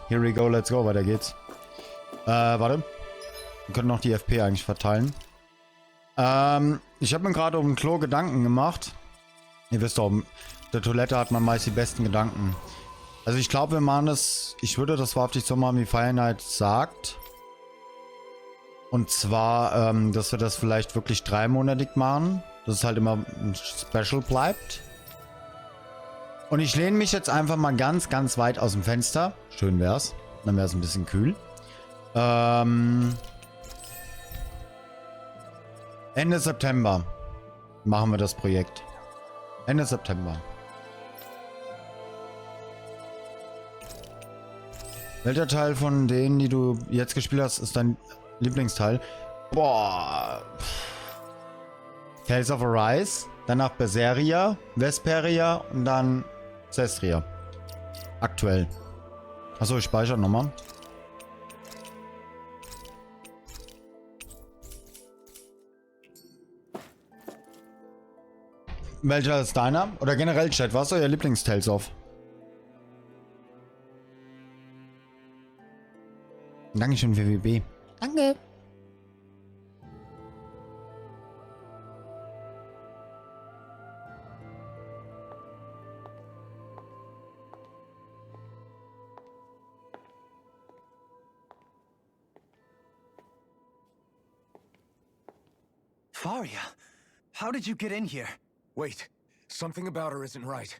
Here we go, let's go. Weiter geht's. Warte. Wir können noch die FP eigentlich verteilen. Ich habe mir gerade um ein Klo Gedanken gemacht. Ihr wisst doch, auf der Toilette hat man meist die besten Gedanken. Also ich glaube, wir machen das... Ich würde das wahrhaftig so machen, wie Fire Night sagt. Und zwar, dass wir das vielleicht wirklich 3-monatig machen. Dass es halt immer ein Special bleibt. Und ich lehne mich jetzt einfach mal ganz, ganz weit aus dem Fenster. Schön wär's. Dann wäre es ein bisschen kühl. Ende September machen wir das Projekt. Ende September. Welcher Teil von denen, die du jetzt gespielt hast, ist dein Lieblingsteil? Boah. Tales of Arise, danach Berseria, Vesperia und dann Cestria. Aktuell. Achso, ich speichere nochmal. Welcher ist deiner? Oder generell Chat, was ist euer Lieblings-Tales of? Dankeschön, WWB. Danke. Faria, how did you get in here? Wait, something about her isn't right.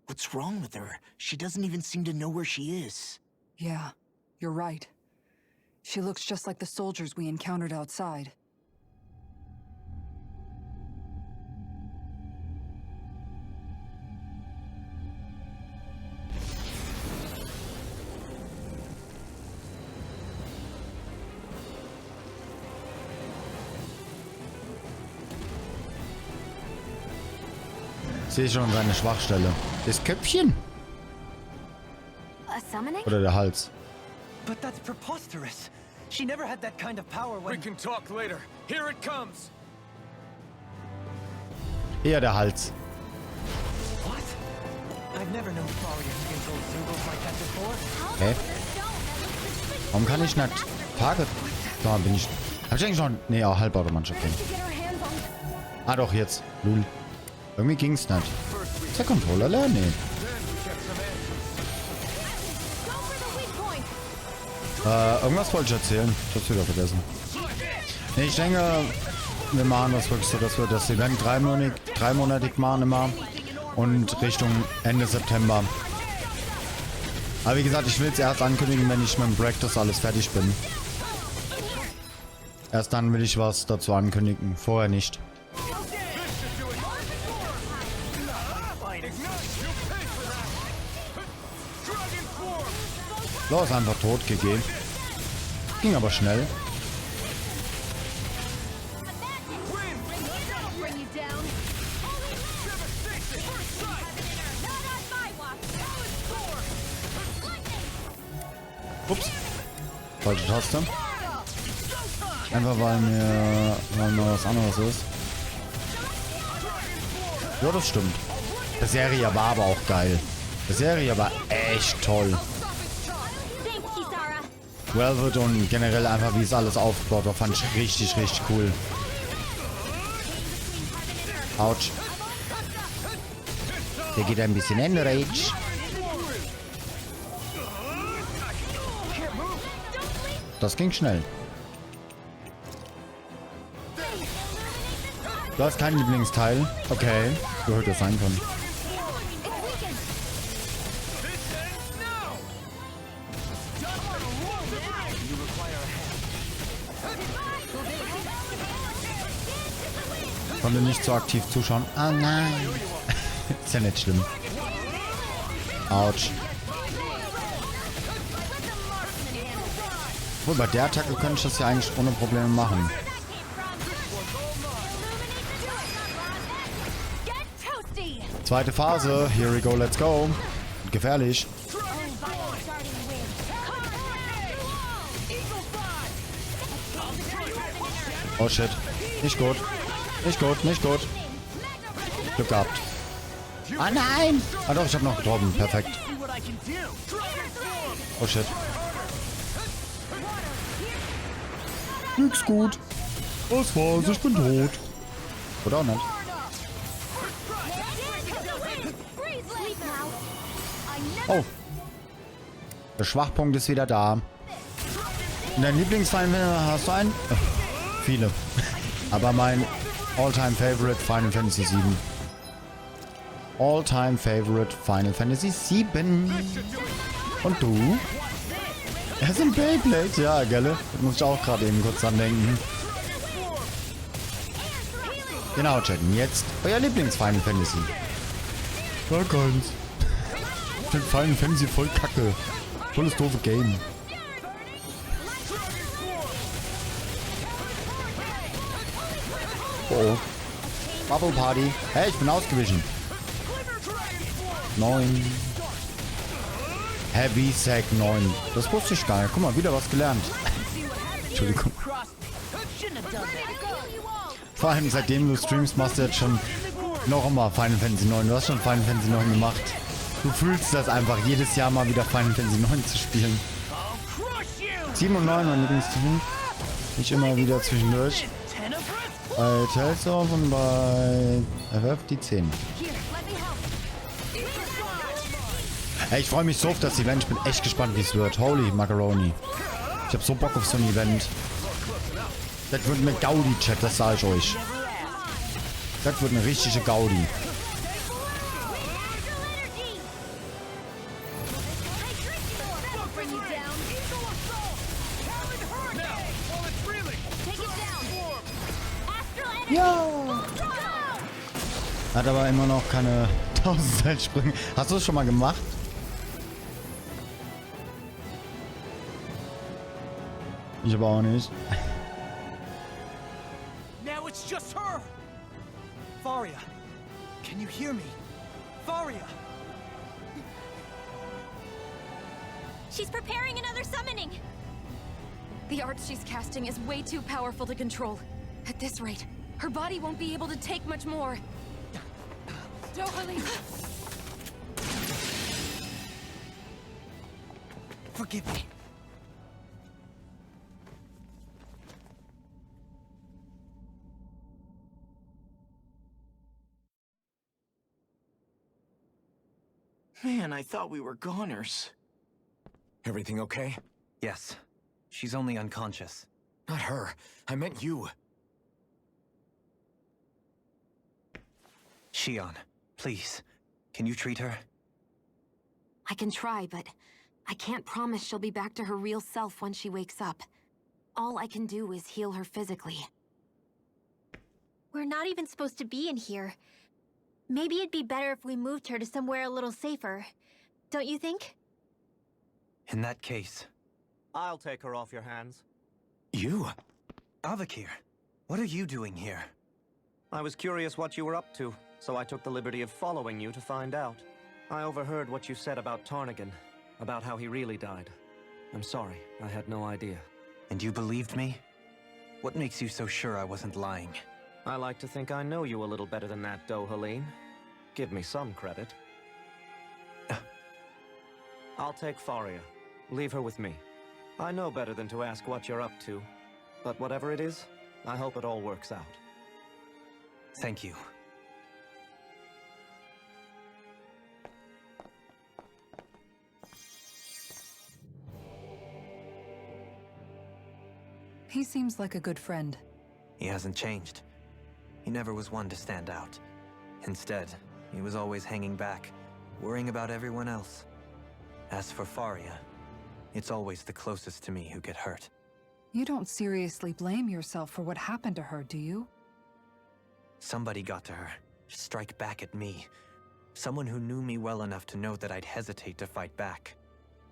What's wrong with her? She doesn't even seem to know where she is. Yeah, you're right. She looks just like the soldiers we encountered outside. Sehe schon seine Schwachstelle. Das Köpfchen. A summoning? Oder der Hals. But that's preposterous. She never had that kind of power We when... can talk later. Here it comes. Eher der Hals. What? I've never known Faria to control symbols like that before. Hä? Warum kann ich nicht Target... Da bin ich... Hab ich eigentlich noch... Nee, auch Halbautomannschaft. Okay. Ah doch, jetzt. Lul. Irgendwie ging's nicht. Ist der Controller leer? Nee. Irgendwas wollte ich erzählen. Ich hab's wieder vergessen. Nee, ich denke, wir machen das wirklich so, dass wir das Event dreimonatig machen immer. Und Richtung Ende September. Aber wie gesagt, ich will es erst ankündigen, wenn ich mit dem Practice alles fertig bin. Erst dann will ich was dazu ankündigen. Vorher nicht. Los, einfach tot, GG. Ging aber schnell. Ups. Falsche Taste. Einfach weil mir was anderes ist. Ja, das stimmt. Die Serie war aber auch geil. Die Serie war echt toll. Velvet und generell einfach, wie es alles aufgebaut war, fand ich richtig, richtig cool. Autsch. Der geht ein bisschen in Rage. Das ging schnell. Du hast kein Lieblingsteil? Okay. So hätte es sein können. Konnte nicht so aktiv zuschauen. Oh nein. Ist ja nicht schlimm. Autsch. Obwohl, bei der Attacke könnte ich das ja eigentlich ohne Probleme machen. Zweite Phase. Here we go, let's go. Gefährlich. Oh shit. Nicht gut. Nicht gut, nicht gut. Glück gehabt. Ah nein! Ah doch, ich habe noch getroffen. Perfekt. what I can do. Oh shit. Nix gut. Was war's? Ich bin tot. Oder auch nicht? Oh. Der Schwachpunkt ist wieder da. Und dein Lieblingsfeind hast du einen? Viele. Aber mein All-Time Favorite Final Fantasy 7. All-Time Favorite Final Fantasy 7. Und du? Er ist ein Beyblade. Ja, gell? Das muss ich auch gerade eben kurz dran denken. Genau, checken. Jetzt euer Lieblings-Final Fantasy. Gar keins. Ich finde Final Fantasy voll kacke. Volles doofe Game. Oh. Bubble Party. Hey, ich bin ausgewichen. 9. Heavy Sack 9. Das wusste ich gar nicht. Guck mal, wieder was gelernt. Entschuldigung. Vor allem seitdem du streamst, machst du jetzt schon noch immer Final Fantasy 9. Du hast schon Final Fantasy 9 gemacht. Du fühlst das einfach, jedes Jahr mal wieder Final Fantasy 9 zu spielen. 7 und 9, mein Lieblingstitel. Ich immer wieder zwischendurch. Bei Telstorf und bei FF die 10. Hey, ich freue mich so auf das Event. Ich bin echt gespannt, wie es wird. Holy Macaroni. Ich habe so Bock auf so ein Event. Das wird eine Gaudi, Chat, das sage ich euch. Das wird eine richtige Gaudi. Ja. Hat aber immer noch keine 1000 Seilsprünge. Hast du es schon mal gemacht? Ich aber auch nicht. Now it's just her. Faria, can you hear me? Faria. She's preparing another summoning. The art she's casting is way too powerful to control. At this rate, her body won't be able to take much more. Dohalims! Forgive me. Man, I thought we were goners. Everything okay? Yes. She's only unconscious. Not her. I meant you. Shion, please. Can you treat her? I can try, but I can't promise she'll be back to her real self when she wakes up. All I can do is heal her physically. We're not even supposed to be in here. Maybe it'd be better if we moved her to somewhere a little safer. Don't you think? In that case... I'll take her off your hands. You? Avakir, what are you doing here? I was curious what you were up to, so I took the liberty of following you to find out. I overheard what you said about Tarnigan, about how he really died. I'm sorry, I had no idea. And you believed me? What makes you so sure I wasn't lying? I like to think I know you a little better than that, Dohalim. Give me some credit. I'll take Faria. Leave her with me. I know better than to ask what you're up to. But whatever it is, I hope it all works out. Thank you. He seems like a good friend. He hasn't changed. He never was one to stand out. Instead, he was always hanging back, worrying about everyone else. As for Faria, it's always the closest to me who get hurt. You don't seriously blame yourself for what happened to her, do you? Somebody got to her, to strike back at me. Someone who knew me well enough to know that I'd hesitate to fight back.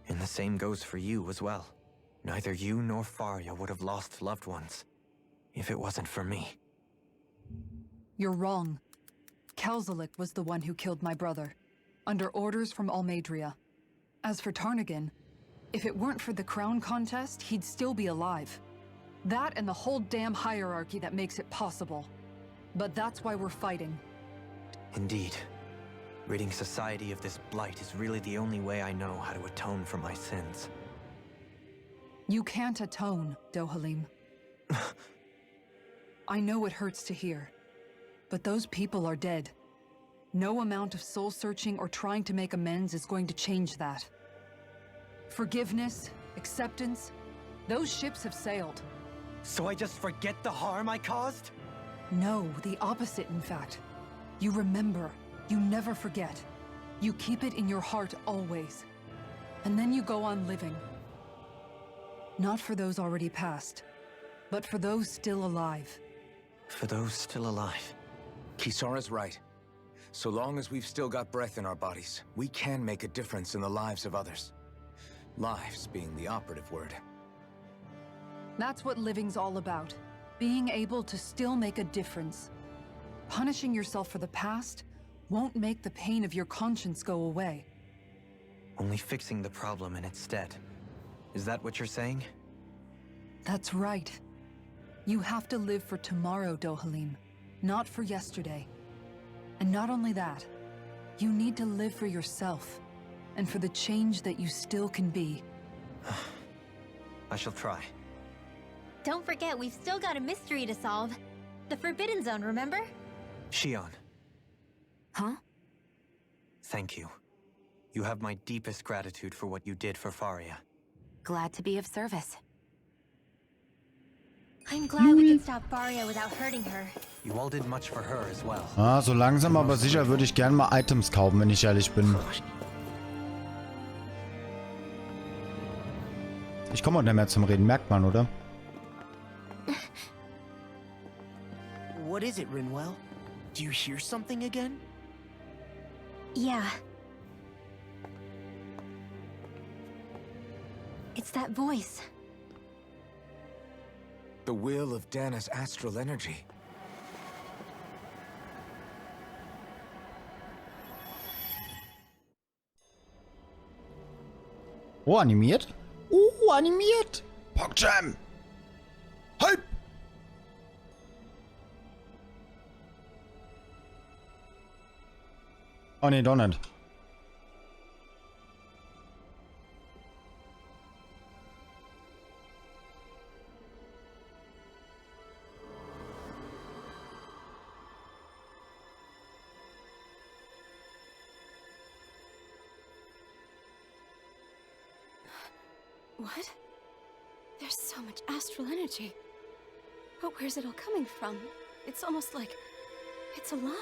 And the same goes for you as well. Neither you nor Faria would have lost loved ones, if it wasn't for me. You're wrong. Kelzelik was the one who killed my brother, under orders from Almadria. As for Tarnigan, if it weren't for the crown contest, he'd still be alive. That and the whole damn hierarchy that makes it possible. But that's why we're fighting. Indeed. Ridding society of this blight is really the only way I know how to atone for my sins. You can't atone, Dohalim. I know it hurts to hear, but those people are dead. No amount of soul-searching or trying to make amends is going to change that. Forgiveness, acceptance, those ships have sailed. So I just forget the harm I caused? No, the opposite, in fact. You remember. You never forget. You keep it in your heart always. And then you go on living. Not for those already past, but for those still alive. For those still alive. Kisara's right. So long as we've still got breath in our bodies, we can make a difference in the lives of others. Lives being the operative word. That's what living's all about. Being able to still make a difference. Punishing yourself for the past won't make the pain of your conscience go away. Only fixing the problem in its stead. Is that what you're saying? That's right. You have to live for tomorrow, Dohalim, not for yesterday. And not only that, you need to live for yourself, and for the change that you still can be. I shall try. Don't forget, we've still got a mystery to solve. The Forbidden Zone, remember? Shion, Huh? thank you. You have my deepest gratitude for what you did for Faria. Glad to be of service. I'm glad we could stop Faria without hurting her. You all did much for her as well. Ah, so langsam aber sicher würde ich gerne mal Items kaufen, wenn ich ehrlich bin. Ich komme auch nicht mehr zum Reden, merkt man, oder? What is it, Rinwell? Do you hear something again? Yeah. It's that voice. The will of Dahna's astral energy. Oh, animiert? Oh, animiert! PogChamp! Hype! Oh ne, doch nicht. What? There's so much astral energy. But where's it all coming from? It's almost like it's alive.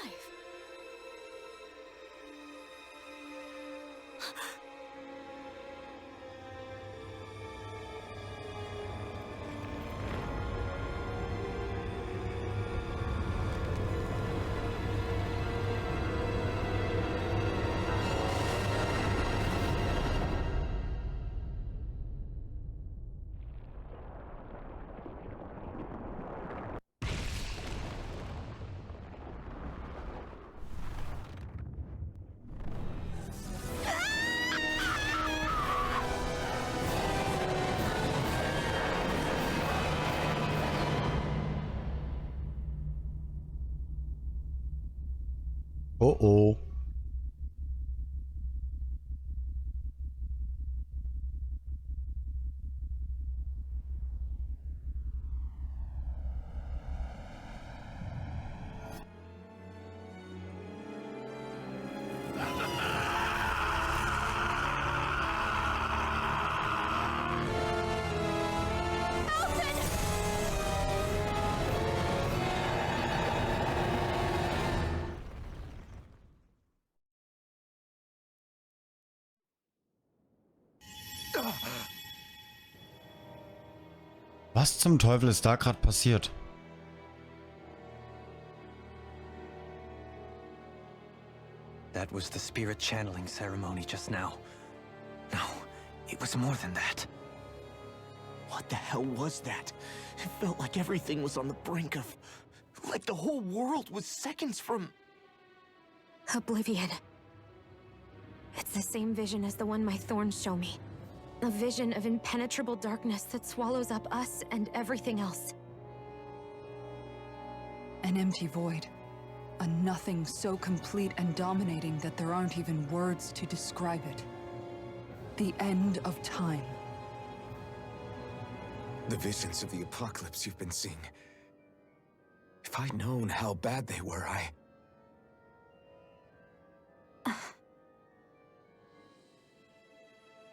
Oh oh. Was zum Teufel ist da gerade passiert? That was the spirit channeling ceremony just now. No, it was more than that. What the hell was that? It felt like everything was on the brink of... like the whole world was seconds from... Oblivion. It's the same vision as the one my thorns show me. A vision of impenetrable darkness that swallows up us and everything else. An empty void. A nothing so complete and dominating that there aren't even words to describe it. The end of time. The visions of the apocalypse you've been seeing. If I'd known how bad they were,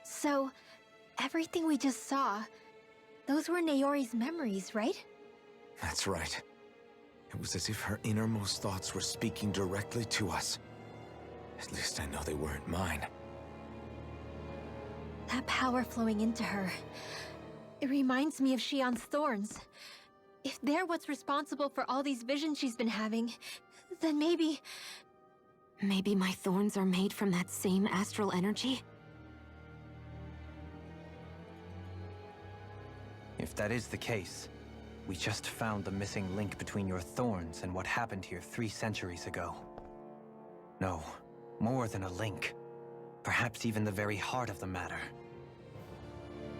So, everything we just saw, those were Naori's memories, right? That's right. It was as if her innermost thoughts were speaking directly to us. At least I know they weren't mine. That power flowing into her. It reminds me of Shion's thorns. If they're what's responsible for all these visions she's been having, then maybe... Maybe my thorns are made from that same astral energy? If that is the case, we just found the missing link between your thorns and what happened here 3 centuries ago. No, more than a link. Perhaps even the very heart of the matter.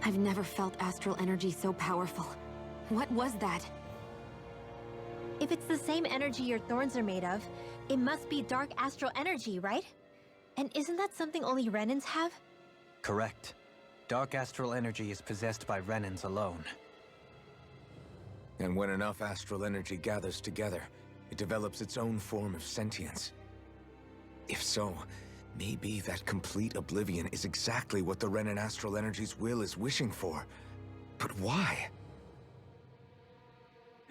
I've never felt astral energy so powerful. What was that? If it's the same energy your thorns are made of, it must be dark astral energy, right? And isn't that something only Renans have? Correct. Dark astral energy is possessed by Renans alone. And when enough astral energy gathers together, it develops its own form of sentience. If so, maybe that complete oblivion is exactly what the Renan astral energy's will is wishing for. But why?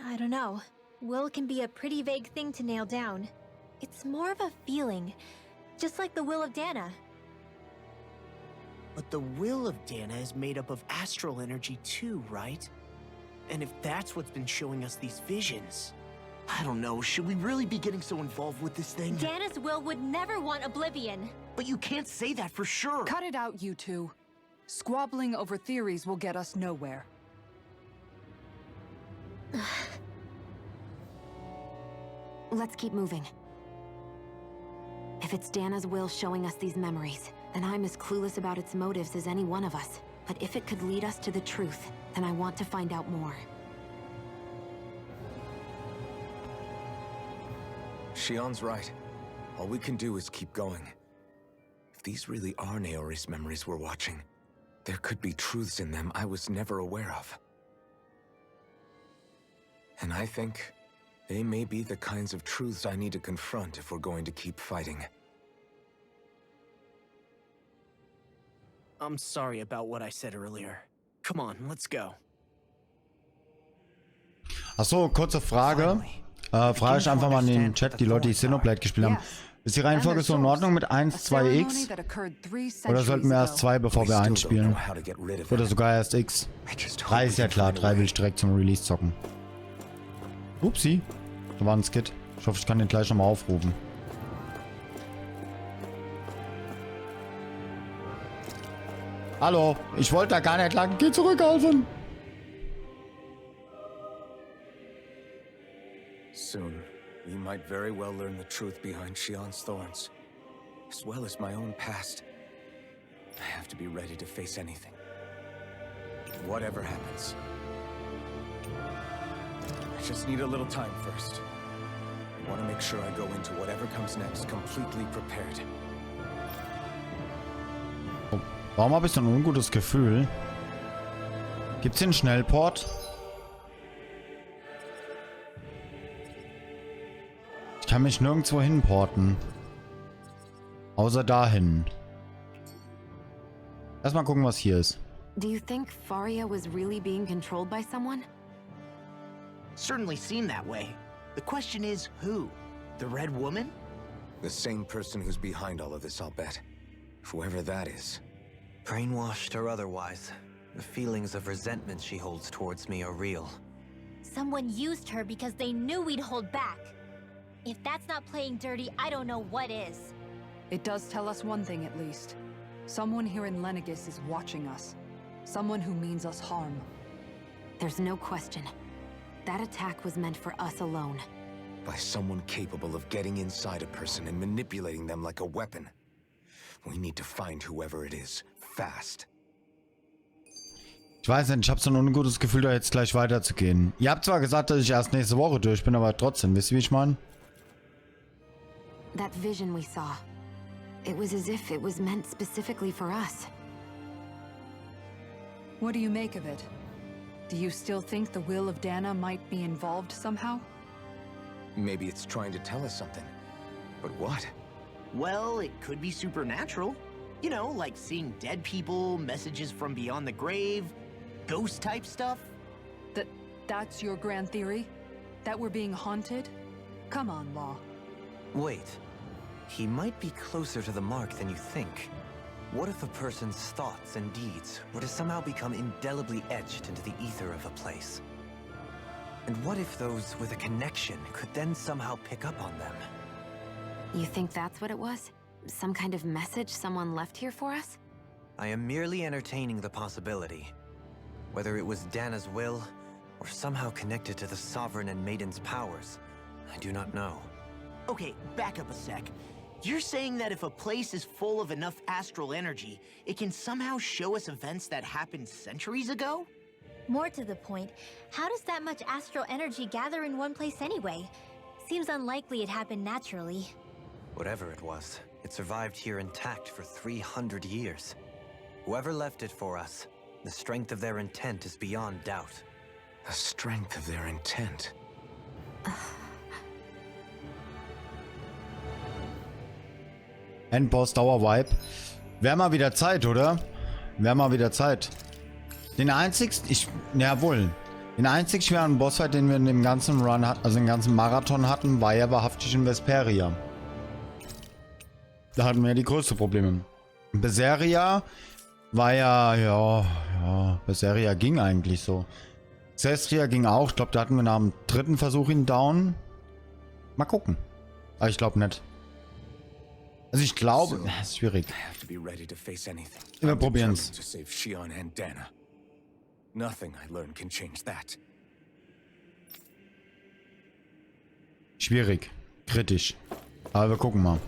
I don't know. Will can be a pretty vague thing to nail down. It's more of a feeling, just like the will of Dahna. But the will of Dahna is made up of astral energy too, right? And if that's what's been showing us these visions... I don't know, should we really be getting so involved with this thing? Dahna's will would never want oblivion. But you can't say that for sure! Cut it out, you two. Squabbling over theories will get us nowhere. Let's keep moving. If it's Dahna's will showing us these memories, then I'm as clueless about its motives as any one of us. But if it could lead us to the truth, then I want to find out more. Shion's right. All we can do is keep going. If these really are Naori's memories we're watching, there could be truths in them I was never aware of. And I think they may be the kinds of truths I need to confront if we're going to keep fighting. I'm sorry about what I said earlier. Come on, let's go. Achso, kurze Frage. Frage ich einfach mal in den Chat, die Leute, die Xenoblade gespielt haben. Ist die Reihenfolge so in Ordnung mit 1, 2, X? Oder sollten wir erst 2, bevor wir 1 spielen? Oder sogar erst X? 3 ist ja klar, 3 will ich direkt zum Release zocken. Upsi. Da war ein Skit. Ich hoffe, ich kann den gleich nochmal aufrufen. Hallo, ich wollte da gar nicht lang. Geh zurück, Alvin. Soon, we might very well learn the truth behind Shion's thorns, as well as my own past. I have to be ready to face anything. Whatever happens. I just need a little time first. I want to make sure I go into whatever comes next completely prepared. Oh, warum habe ich so ein ungutes Gefühl? Gibt's hier einen Schnellport? Ich kann mich nirgendwo hinporten. Außer dahin. Erstmal gucken, was hier ist. Do you think Faria was really being controlled by someone? Certainly seemed that way. The question is, who? The Red Woman? The same person who's behind all of this, I'll bet. Whoever that is. Brainwashed or otherwise, the feelings of resentment she holds towards me are real. Someone used her because they knew we'd hold back. If that's not playing dirty, I don't know what is. It does tell us one thing at least. Someone here in Lenegis is watching us. Someone who means us harm. There's no question. That attack was meant for us alone. By someone capable of getting inside a person and manipulating them like a weapon. We need to find whoever it is, fast. Ich weiß nicht, ich habe so ein ungutes Gefühl, da jetzt gleich weiterzugehen. Ihr habt zwar gesagt, dass ich erst nächste Woche durch bin, aber trotzdem, wisst ihr, wie ich meine? That vision we saw. It was as if it was meant specifically for us. What do you make of it? Do you still think the will of Dahna might be involved somehow? Maybe it's trying to tell us something. But what? Well, it could be supernatural. You know, like seeing dead people, messages from beyond the grave, ghost-type stuff. That's your grand theory? That we're being haunted? Come on, Law. Wait. He might be closer to the mark than you think. What if a person's thoughts and deeds were to somehow become indelibly etched into the ether of a place? And what if those with a connection could then somehow pick up on them? You think that's what it was? Some kind of message someone left here for us? I am merely entertaining the possibility. Whether it was Dahna's will, or somehow connected to the Sovereign and Maiden's powers, I do not know. Okay, back up a sec. You're saying that if a place is full of enough astral energy, it can somehow show us events that happened centuries ago? More to the point, how does that much astral energy gather in one place anyway? Seems unlikely it happened naturally. Whatever it was, it survived here intact for 300 years. Whoever left it for us, the strength of their intent is beyond doubt. The strength of their intent. Endboss-Dauer-Vibe. Wäre mal wieder Zeit, oder? Wäre mal wieder Zeit. Den einzigsten, den einzig schweren Bossfight, den wir in dem ganzen Run hatten, also den ganzen Marathon hatten, war ja wahrhaftig in Vesperia. Da hatten wir ja die größten Probleme. Berseria war ja, Berseria ging eigentlich so. Cestria ging auch, ich glaube, da hatten wir nach dem 3. Versuch ihn down. Mal gucken. Aber ich glaube nicht. Also ich glaube, es ist schwierig. Wir probieren es. Schwierig. Kritisch. Aber wir gucken mal.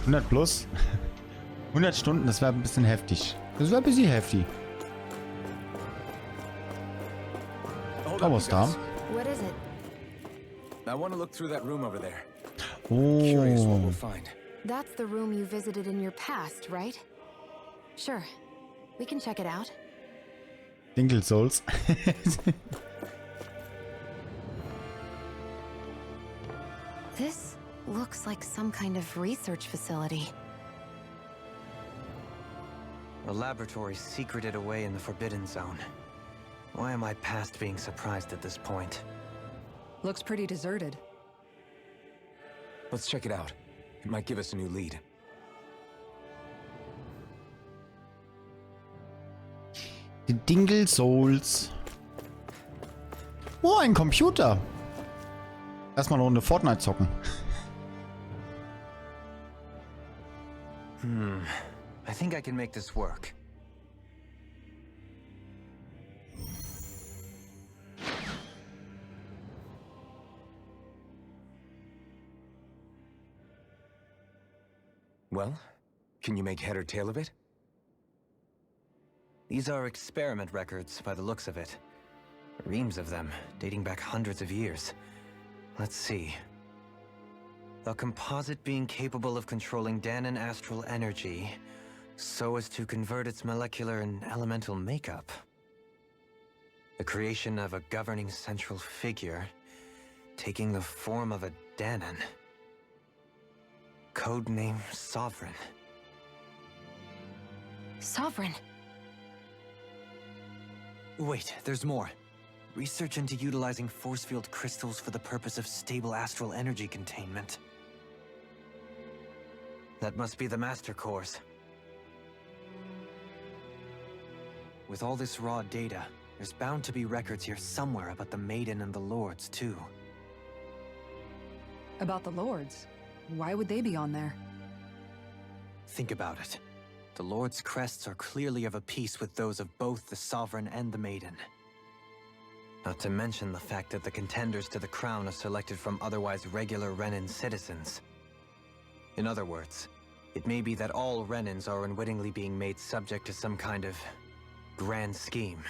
100 plus. 100 Stunden, das wäre ein bisschen heftig. Das wäre ein bisschen heftig. Aber was da? What is it? I want to look through that room over there. Oh. Curious what we'll find. That's the room you visited in your past, right? Sure. We can check it out. Dinkel Souls. This looks like some kind of research facility. A laboratory secreted away in the Forbidden Zone. Why am I past being surprised at this point? Looks pretty deserted. Let's check it out. It might give us a new lead. Die Dinkel Souls. Oh, ein Computer. Erstmal eine Runde Fortnite zocken. I think I can make this work. Well, can you make head or tail of it? These are experiment records by the looks of it. Reams of them, dating back hundreds of years. Let's see. A composite being capable of controlling Dahnan astral energy so as to convert its molecular and elemental makeup. The creation of a governing central figure taking the form of a Dahnan. Codename Sovereign. Sovereign. Wait, there's more. Research into utilizing force field crystals for the purpose of stable astral energy containment. That must be the master cores. With all this raw data, there's bound to be records here somewhere about the Maiden and the Lords, too. About the Lords? Why would they be on there? Think about it. The Lord's crests are clearly of a piece with those of both the Sovereign and the Maiden. Not to mention the fact that the contenders to the crown are selected from otherwise regular Renin citizens. In other words, it may be that all Renins are unwittingly being made subject to some kind of grand scheme.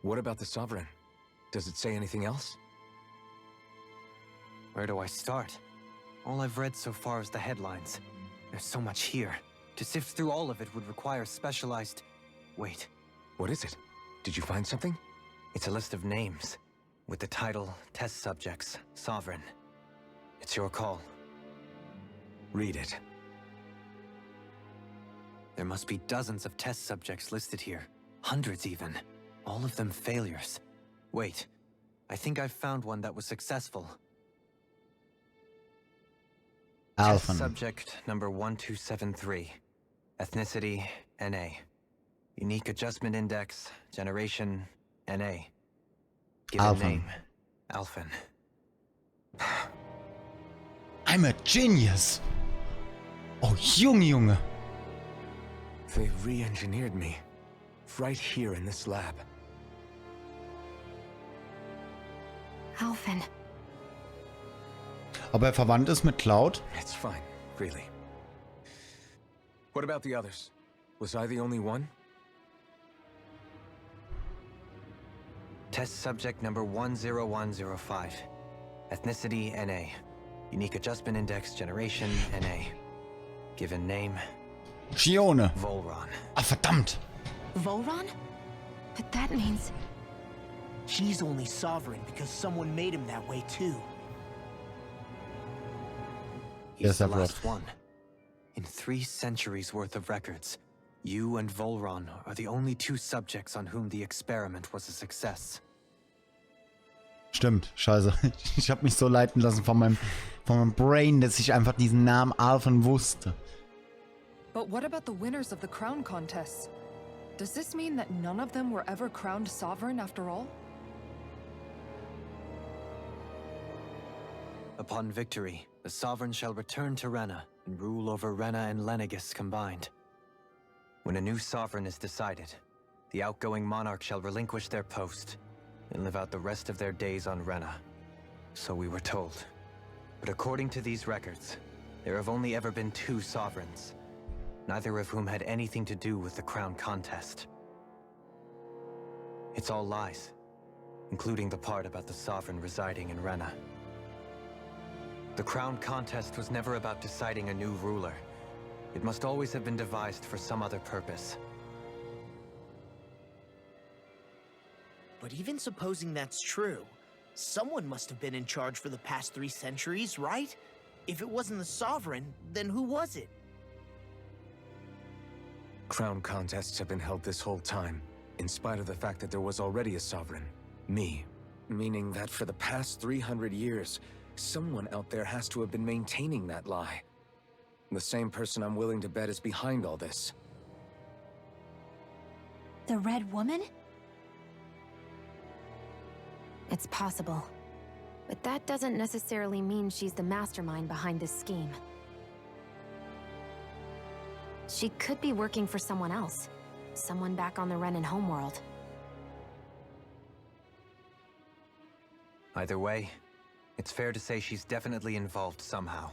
What about the Sovereign? Does it say anything else? Where do I start? All I've read so far is the headlines. There's so much here. To sift through all of it would require specialized... Wait. What is it? Did you find something? It's a list of names, with the title, Test Subjects, Sovereign. It's your call. Read it. There must be dozens of test subjects listed here. Hundreds even. All of them failures. Wait, I think I've found one that was successful. Test subject number 1273. Ethnicity, NA. Unique Adjustment Index, generation, NA. Given name, Alphen. I'm a genius! Oh, Junge! They re-engineered me. Right here in this lab. Alphen. Aber verwandt ist mit Cloud? It's fine, really. What about the others? Was I the only one? Test subject number 10105. Ethnicity, NA. Unique Adjustment Index, generation, NA. Given name... Shione. Volron. Ah, verdammt! Volron? But that means... She's only sovereign because someone made him that way too. He's the last one. In 3 centuries worth of records, you and Volron are the only 2 subjects on whom the experiment was a success. Stimmt, scheiße. Ich habe mich so leiten lassen von meinem Brain, dass ich einfach diesen Namen Alphen wusste. But what about the winners of the crown contests? Does this mean that none of them were ever crowned sovereign after all? Upon victory, the sovereign shall return to Rena and rule over Rena and Lenegis combined. When a new sovereign is decided, the outgoing monarch shall relinquish their post and live out the rest of their days on Rena. So we were told. But according to these records, there have only ever been 2 sovereigns, neither of whom had anything to do with the crown contest. It's all lies, including the part about the sovereign residing in Rena. The crown contest was never about deciding a new ruler. It must always have been devised for some other purpose. But even supposing that's true, someone must have been in charge for the past 3 centuries, right? If it wasn't the sovereign, then who was it? Crown contests have been held this whole time, in spite of the fact that there was already a sovereign. Me. Meaning that for the past 300 years, someone out there has to have been maintaining that lie. The same person I'm willing to bet is behind all this. The Red Woman? It's possible. But that doesn't necessarily mean she's the mastermind behind this scheme. She could be working for someone else. Someone back on the Renan homeworld. Either way, it's fair to say she's definitely involved somehow.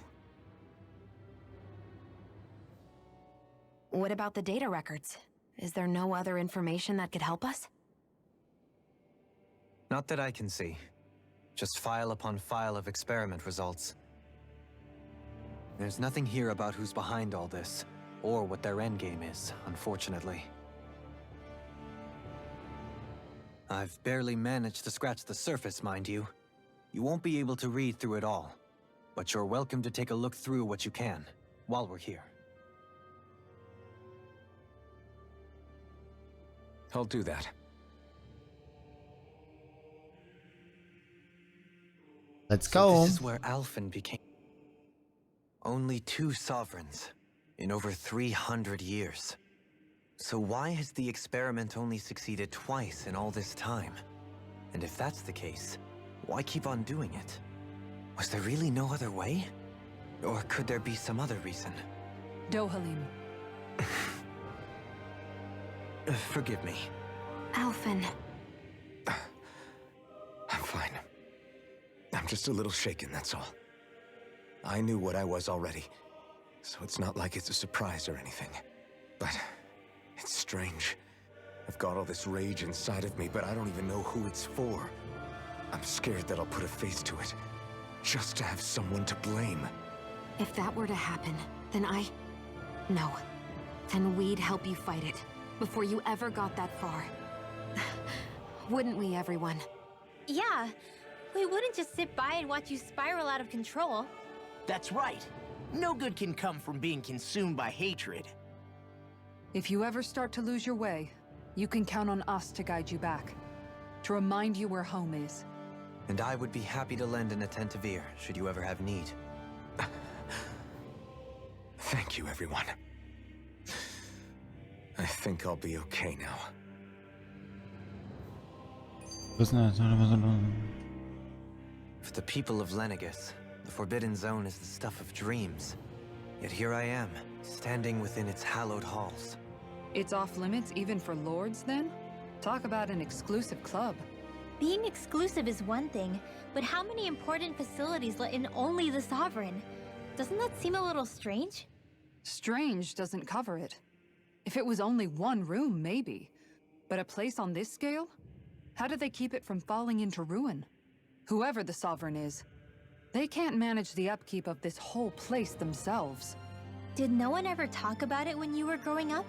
What about the data records? Is there no other information that could help us? Not that I can see. Just file upon file of experiment results. There's nothing here about who's behind all this, or what their endgame is, unfortunately. I've barely managed to scratch the surface, mind you. You won't be able to read through it all, but you're welcome to take a look through what you can, while we're here. I'll do that. Let's So go. this is where Alphen became... Only 2 sovereigns in over 300 years. So why has the experiment only succeeded twice in all this time? And if that's the case, why keep on doing it? Was there really no other way? Or could there be some other reason? Dohalim. Forgive me. Alphen. I'm fine. I'm just a little shaken, that's all. I knew what I was already, so it's not like it's a surprise or anything. But it's strange. I've got all this rage inside of me, but I don't even know who it's for. I'm scared that I'll put a face to it. just to have someone to blame. If that were to happen, then No. Then we'd help you fight it, before you ever got that far. Wouldn't we, everyone? Yeah, we wouldn't just sit by and watch you spiral out of control. That's right. No good can come from being consumed by hatred. If you ever start to lose your way, you can count on us to guide you back. To remind you where home is. And I would be happy to lend an attentive ear, should you ever have need. Thank you, everyone. I think I'll be okay now. For the people of Lenegus, the Forbidden Zone is the stuff of dreams. Yet here I am, standing within its hallowed halls. It's off limits even for lords, then? Talk about an exclusive club. Being exclusive is one thing, but how many important facilities let in only the Sovereign? Doesn't that seem a little strange? Strange doesn't cover it. If it was only one room, maybe. But a place on this scale? How do they keep it from falling into ruin? Whoever the Sovereign is, they can't manage the upkeep of this whole place themselves. Did no one ever talk about it when you were growing up?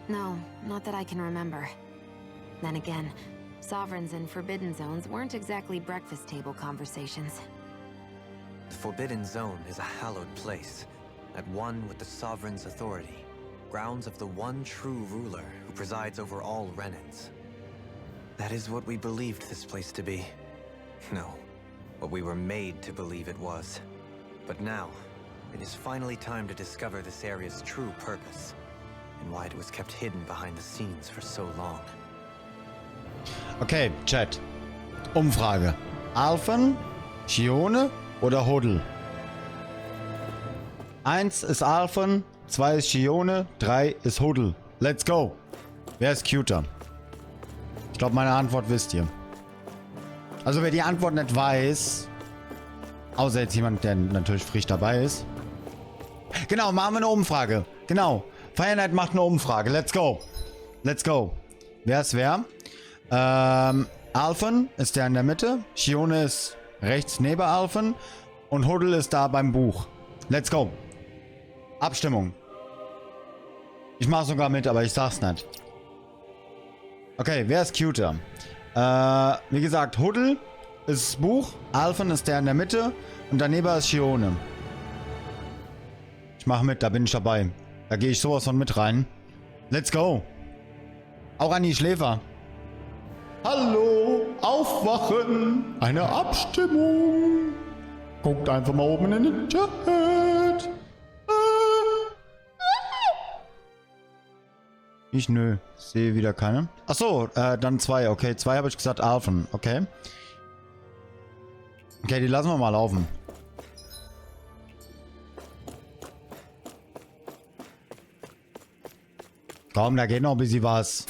No, not that I can remember. Then again, Sovereigns and Forbidden Zones weren't exactly breakfast table conversations. The Forbidden Zone is a hallowed place, at one with the Sovereign's authority, grounds of the one true ruler who presides over all Renans. That is what we believed this place to be. No, what we were made to believe it was. But now, it is finally time to discover this area's true purpose, and why it was kept hidden behind the scenes for so long. Okay, Chat. Umfrage. Alphen, Shione oder Hodel? 1 ist Alphen, 2 ist Shione, 3 ist Hodel. Let's go. Wer ist cuter? Ich glaube, meine Antwort wisst ihr. Also wer die Antwort nicht weiß, außer jetzt jemand, der natürlich frisch dabei ist. Genau, machen wir eine Umfrage. Genau. Fire macht eine Umfrage. Let's go. Let's go. Wer ist wer? Alphen ist der in der Mitte. Shione ist rechts neben Alphen. Und Hodel ist da beim Buch. Let's go. Abstimmung. Ich mache sogar mit, aber ich sag's nicht. Okay, wer ist cuter? Wie gesagt, Hodel ist das Buch. Alphen ist der in der Mitte. Und daneben ist Shione. Ich mache mit, da bin ich dabei. Da gehe ich sowas von mit rein. Let's go. Auch an die Schläfer. Hallo, aufwachen. Eine Abstimmung. Guckt einfach mal oben in den Chat. Ich nö, sehe wieder keine. Achso, dann 2. Okay, 2 habe ich gesagt, Alphen. Okay. Okay, die lassen wir mal laufen. Komm, da geht noch ein bisschen was.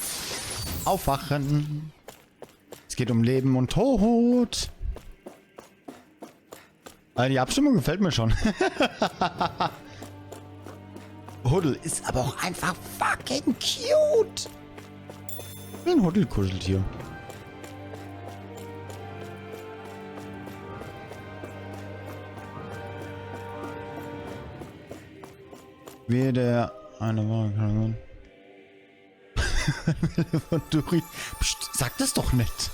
Aufwachen. Es geht um Leben und Tod. Die Abstimmung gefällt mir schon. Huddel ist aber auch einfach fucking cute. Ein Huddel-Kuscheltier. Wie der eine Woche. Psst, sag das doch nicht.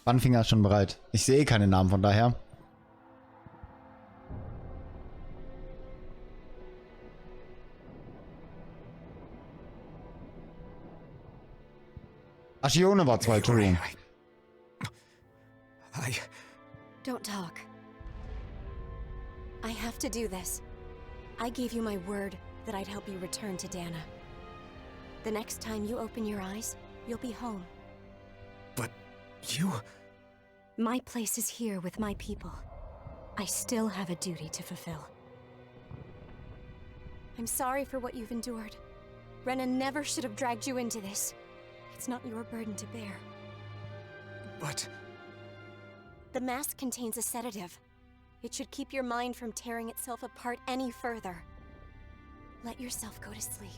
Bannfinger ist schon bereit. Ich sehe keine Namen, von daher. Shione war 2, Entschuldigung. Don't talk. I have to do this. I gave you my word that I'd help you return to Dahna. The next time you open your eyes, you'll be home. But you... My place is here with my people. I still have a duty to fulfill. I'm sorry for what you've endured. Renan never should have dragged you into this. It's not your burden to bear. But... The mask contains a sedative. It should keep your mind from tearing itself apart any further. Let yourself go to sleep.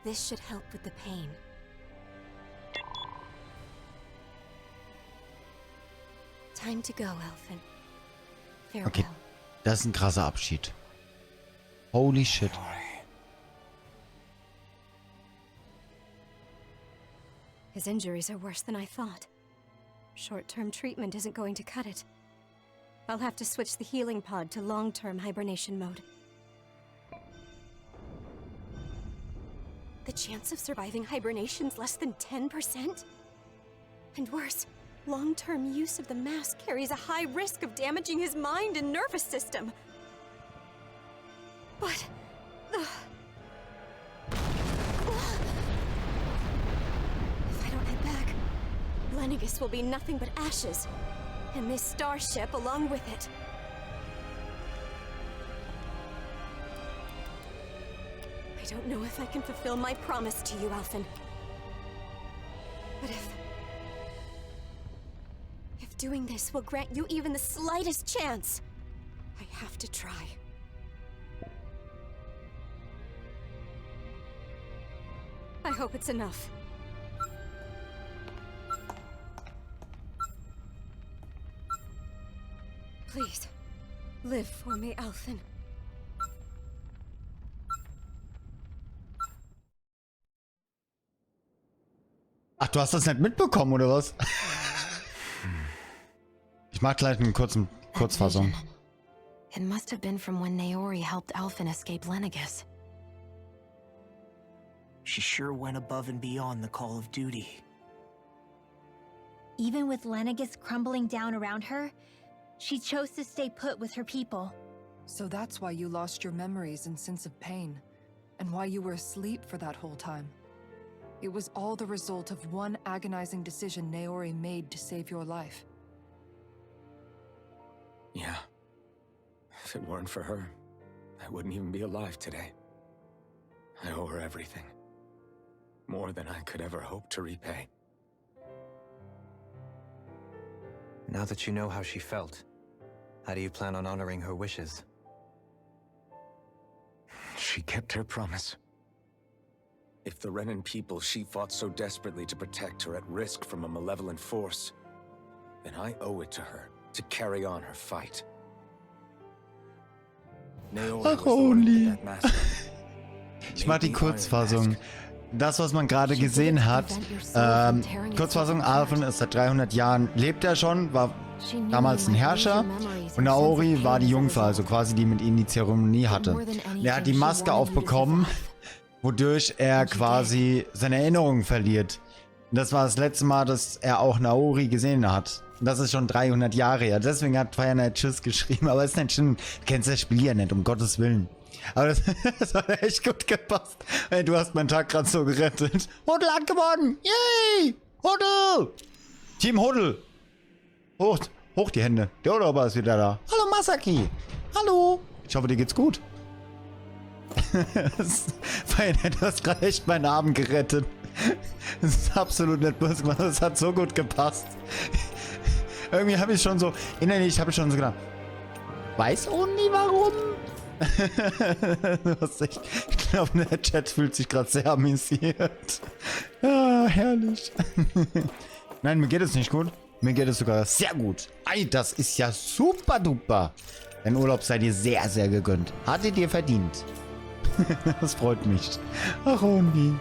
This should help with the pain. Time to go, Elfin. Farewell. Okay, das ist ein krasser Abschied. Holy shit. His injuries are worse than I thought. Short-term treatment isn't going to cut it. I'll have to switch the healing pod to long-term hibernation mode. The chance of surviving hibernation's less than 10%? And worse, long-term use of the mask carries a high risk of damaging his mind and nervous system. But... if I don't head back, Lennigus will be nothing but ashes. And this starship along with it. I don't know if I can fulfill my promise to you, Elfin. But if doing this will grant you even the slightest chance, I have to try. I hope it's enough. Please, live for me, Elfin. Ach, du hast das nicht mitbekommen, oder was? Ich mach gleich eine Kurzfassung. It must have been from when Naori helped Elfin escape Lennigus. She sure went above and beyond the call of duty. Even with Lennigus crumbling down around her, she chose to stay put with her people. So that's why you lost your memories and sense of pain, and why you were asleep for that whole time. It was all the result of one agonizing decision Naori made to save your life. Yeah. If it weren't for her, I wouldn't even be alive today. I owe her everything. More than I could ever hope to repay. Now that you know how she felt, how do you plan on honoring her wishes? She kept her promise. If the Renan people she fought so desperately to protect are at risk from a malevolent force, then I owe it to her to carry on her fight. Ach, only. Ich mach die Kurzfassung. Das, was man gerade gesehen hat, Kurzfassung, Alphen ist seit 300 Jahren, lebt er schon, war damals ein Herrscher und Naori war die Jungfer, also quasi die mit ihm die Zeremonie hatte. Er hat die Maske aufbekommen, wodurch er quasi seine Erinnerungen verliert. Und das war das letzte Mal, dass er auch Naori gesehen hat. Und das ist schon 300 Jahre her. Deswegen hat Fire Night Tschüss geschrieben, aber es ist nicht schlimm. Du kennst das Spiel ja nicht, um Gottes Willen. Aber das hat echt gut gepasst. Hey, du hast meinen Tag gerade so gerettet. Huddle hat gewonnen. Yay! Huddle! Team Huddle. Hoch die Hände. Der Urlauber ist wieder da. Hallo Masaki. Hallo. Ich hoffe, dir geht's gut. Du hast gerade echt meinen Abend gerettet. Das ist absolut nicht böse gemacht. Das hat so gut gepasst. Irgendwie habe ich schon so, innerlich habe ich schon so gedacht, weiß Uni warum? Ich glaube, der Chat fühlt sich gerade sehr amüsiert. Ah, herrlich. Nein, mir geht es nicht gut. Mir geht es sogar sehr gut. Ei, das ist ja super duper. Dein Urlaub sei dir sehr, sehr gegönnt. Hattet ihr verdient. Das freut mich. Ach, Uni.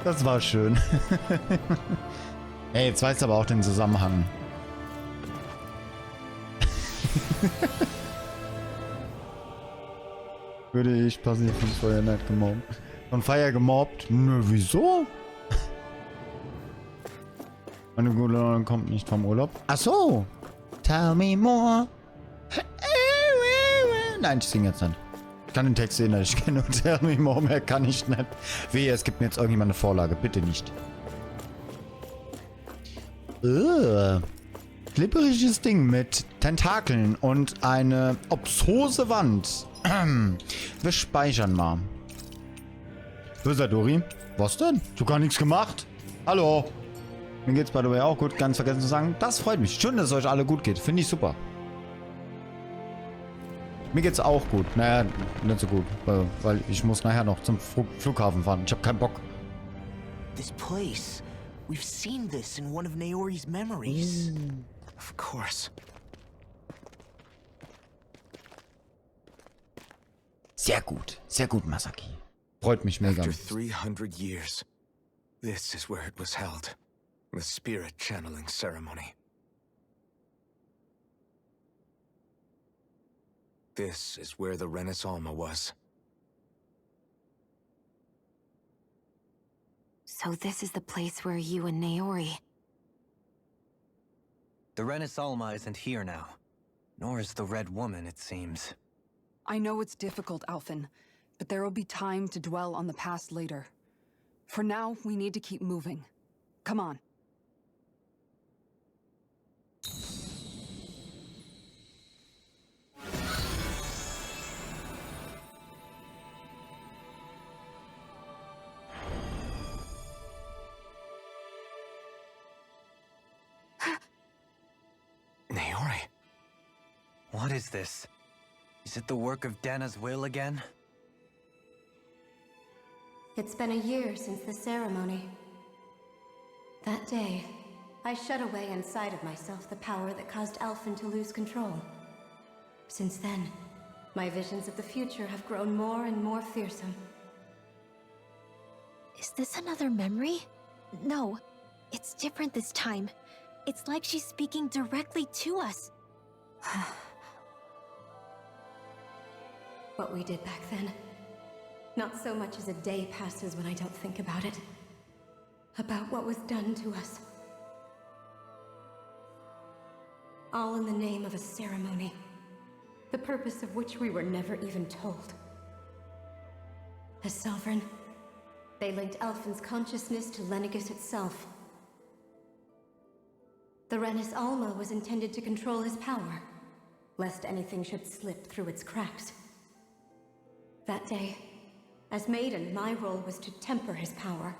Das war schön. Hey, jetzt weißt du aber auch den Zusammenhang. Würde ich passiv von Fire Night gemobbt. Von Fire gemobbt? Nö, wieso? Meine gute Laune kommt nicht vom Urlaub. Ach so. Tell me more. Nein, ich singe jetzt nicht. Ich kann den Text sehen, ich kenne und Tell me more, mehr kann ich nicht. Wehe, es gibt mir jetzt irgendjemand eine Vorlage. Bitte nicht. Klipperiges Ding mit Tentakeln und eine obsose Wand. Wir speichern mal. Böser Dori. Was denn? Du gar nichts gemacht? Hallo. Mir geht's by the way auch gut. Ganz vergessen zu sagen. Das freut mich. Schön, dass es euch alle gut geht. Finde ich super. Mir geht's auch gut. Naja, nicht so gut. Weil ich muss nachher noch zum Flughafen fahren. Ich habe keinen Bock. This place. We've seen this in one of Naori's memories. Of course. Sehr gut, Masaki. Freut mich mega. After 300 years, this is where it was held. The spirit channeling ceremony. This is where the Renis Alma was. So this is the place where you and Naori... The Renis Alma isn't here now. Nor is the Red Woman, it seems. I know it's difficult, Alphen, but there will be time to dwell on the past later. For now, we need to keep moving. Come on. Naori. What is this? Is it the work of Dahna's will again? It's been a year since the ceremony. That day, I shut away inside of myself the power that caused Alphen to lose control. Since then, my visions of the future have grown more and more fearsome. Is this another memory? No, it's different this time. It's like she's speaking directly to us. What we did back then. Not so much as a day passes when I don't think about it. About what was done to us. All in the name of a ceremony. The purpose of which we were never even told. As Sovereign, they linked Alphen's consciousness to Lenegis itself. The Renis Alma was intended to control his power, lest anything should slip through its cracks. That day, as Maiden, my role was to temper his power.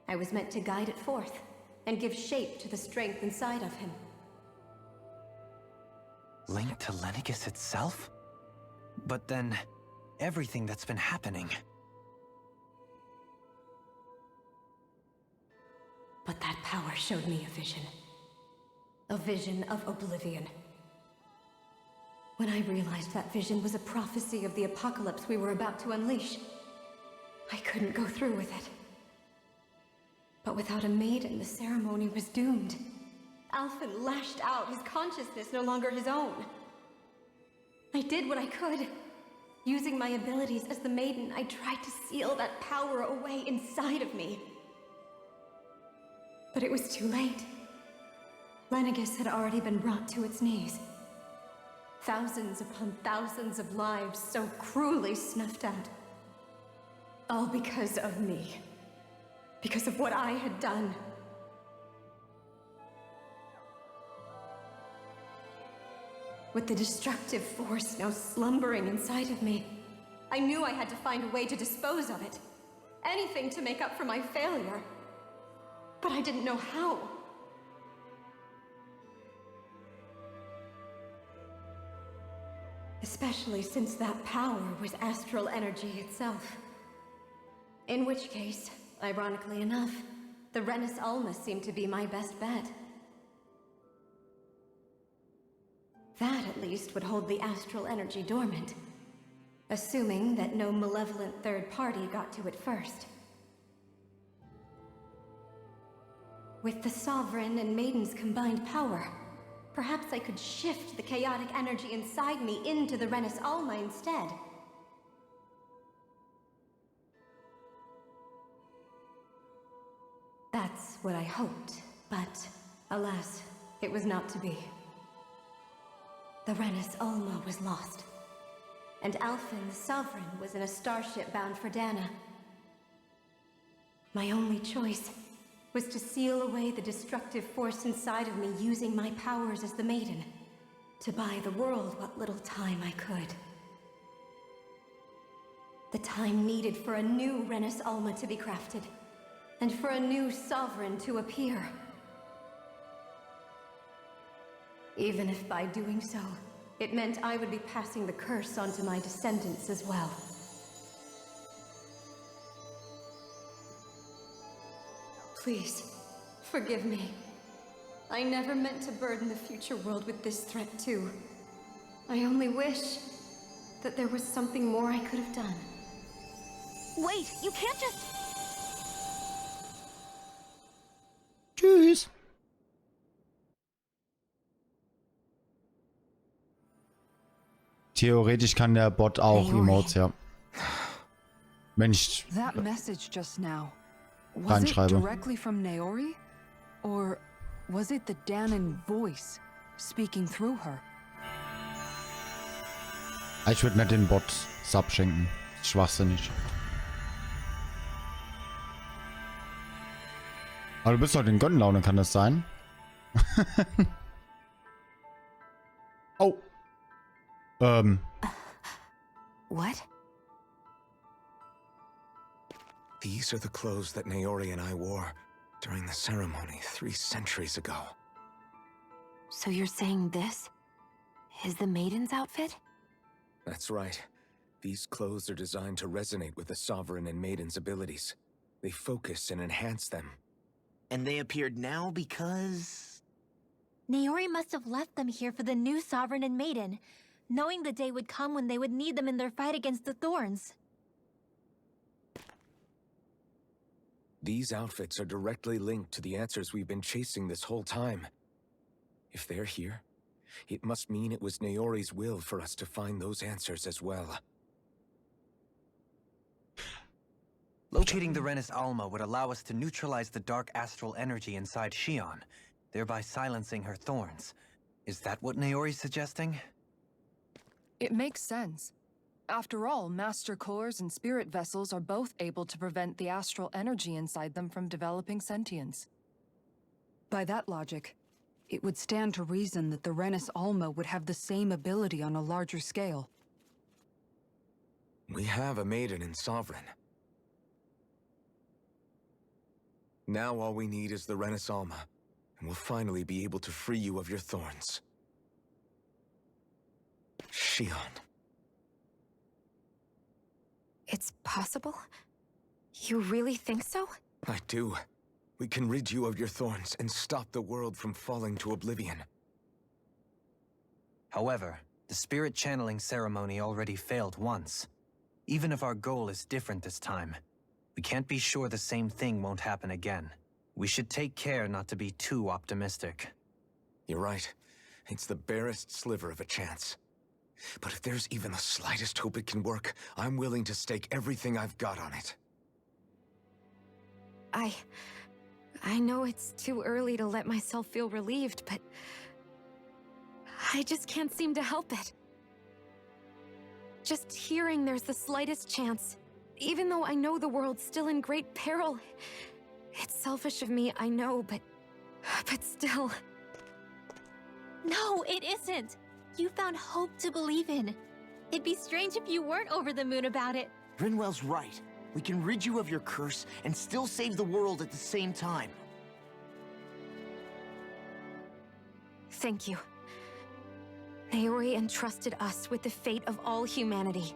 I was meant to guide it forth, and give shape to the strength inside of him. Linked to Lenegis itself? But then, everything that's been happening... But that power showed me a vision. A vision of oblivion. When I realized that vision was a prophecy of the apocalypse we were about to unleash, I couldn't go through with it. But without a maiden, the ceremony was doomed. Alphen lashed out, his consciousness no longer his own. I did what I could. Using my abilities as the maiden, I tried to seal that power away inside of me. But it was too late. Lenegis had already been brought to its knees. Thousands upon thousands of lives so cruelly snuffed out. All because of me. Because of what I had done. With the destructive force now slumbering inside of me, I knew I had to find a way to dispose of it. Anything to make up for my failure. But I didn't know how. Especially since that power was astral energy itself. In which case, ironically enough, the Renis Alma seemed to be my best bet. That, at least, would hold the astral energy dormant. Assuming that no malevolent third party got to it first. With the Sovereign and Maiden's combined power, perhaps I could shift the chaotic energy inside me into the Renis Alma instead. That's what I hoped, but alas, it was not to be. The Renis Alma was lost, and Alphen, the Sovereign, was in a starship bound for Dahna. My only choice was to seal away the destructive force inside of me using my powers as the Maiden, to buy the world what little time I could. The time needed for a new Renis Alma to be crafted, and for a new Sovereign to appear. Even if by doing so, it meant I would be passing the curse onto my descendants as well. Please, forgive me. I never meant to burden the future world with this threat too. I only wish that there was something more I could have done. Wait, you can't just... Tschüss. Theoretisch kann der Bot auch Emotes, ja. Wenn ich That message just now. Was it reinschreibe. directly from Naori? Or was it the Dahnan voice speaking through her? Ich würde nicht den Bot Sub schenken. Schwachsinnig. Aber du bist doch in Gönnerlaune, kann das sein? Oh. What? These are the clothes that Naori and I wore during the ceremony 3 centuries ago. So you're saying this is the maiden's outfit? That's right. These clothes are designed to resonate with the Sovereign and Maiden's abilities. They focus and enhance them. And they appeared now because... Naori must have left them here for the new Sovereign and Maiden, knowing the day would come when they would need them in their fight against the Thorns. These outfits are directly linked to the answers we've been chasing this whole time. If they're here, it must mean it was Naori's will for us to find those answers as well. Locating the Renis Alma would allow us to neutralize the dark astral energy inside Shion, thereby silencing her thorns. Is that what Naori's suggesting? It makes sense. After all, Master Cores and Spirit Vessels are both able to prevent the astral energy inside them from developing sentience. By that logic, it would stand to reason that the Renis Alma would have the same ability on a larger scale. We have a Maiden and Sovereign. Now all we need is the Renis Alma, and we'll finally be able to free you of your thorns. Shion. It's possible? You really think so? I do. We can rid you of your thorns and stop the world from falling to oblivion. However, the spirit channeling ceremony already failed once. Even if our goal is different this time, we can't be sure the same thing won't happen again. We should take care not to be too optimistic. You're right. It's the barest sliver of a chance. But if there's even the slightest hope it can work, I'm willing to stake everything I've got on it. I know it's too early to let myself feel relieved, but I just can't seem to help it. Just hearing there's the slightest chance, even though I know the world's still in great peril. It's selfish of me, I know, but still. No, it isn't. You found hope to believe in. It'd be strange if you weren't over the moon about it. Rinwell's right. We can rid you of your curse and still save the world at the same time. Thank you. Naori entrusted us with the fate of all humanity.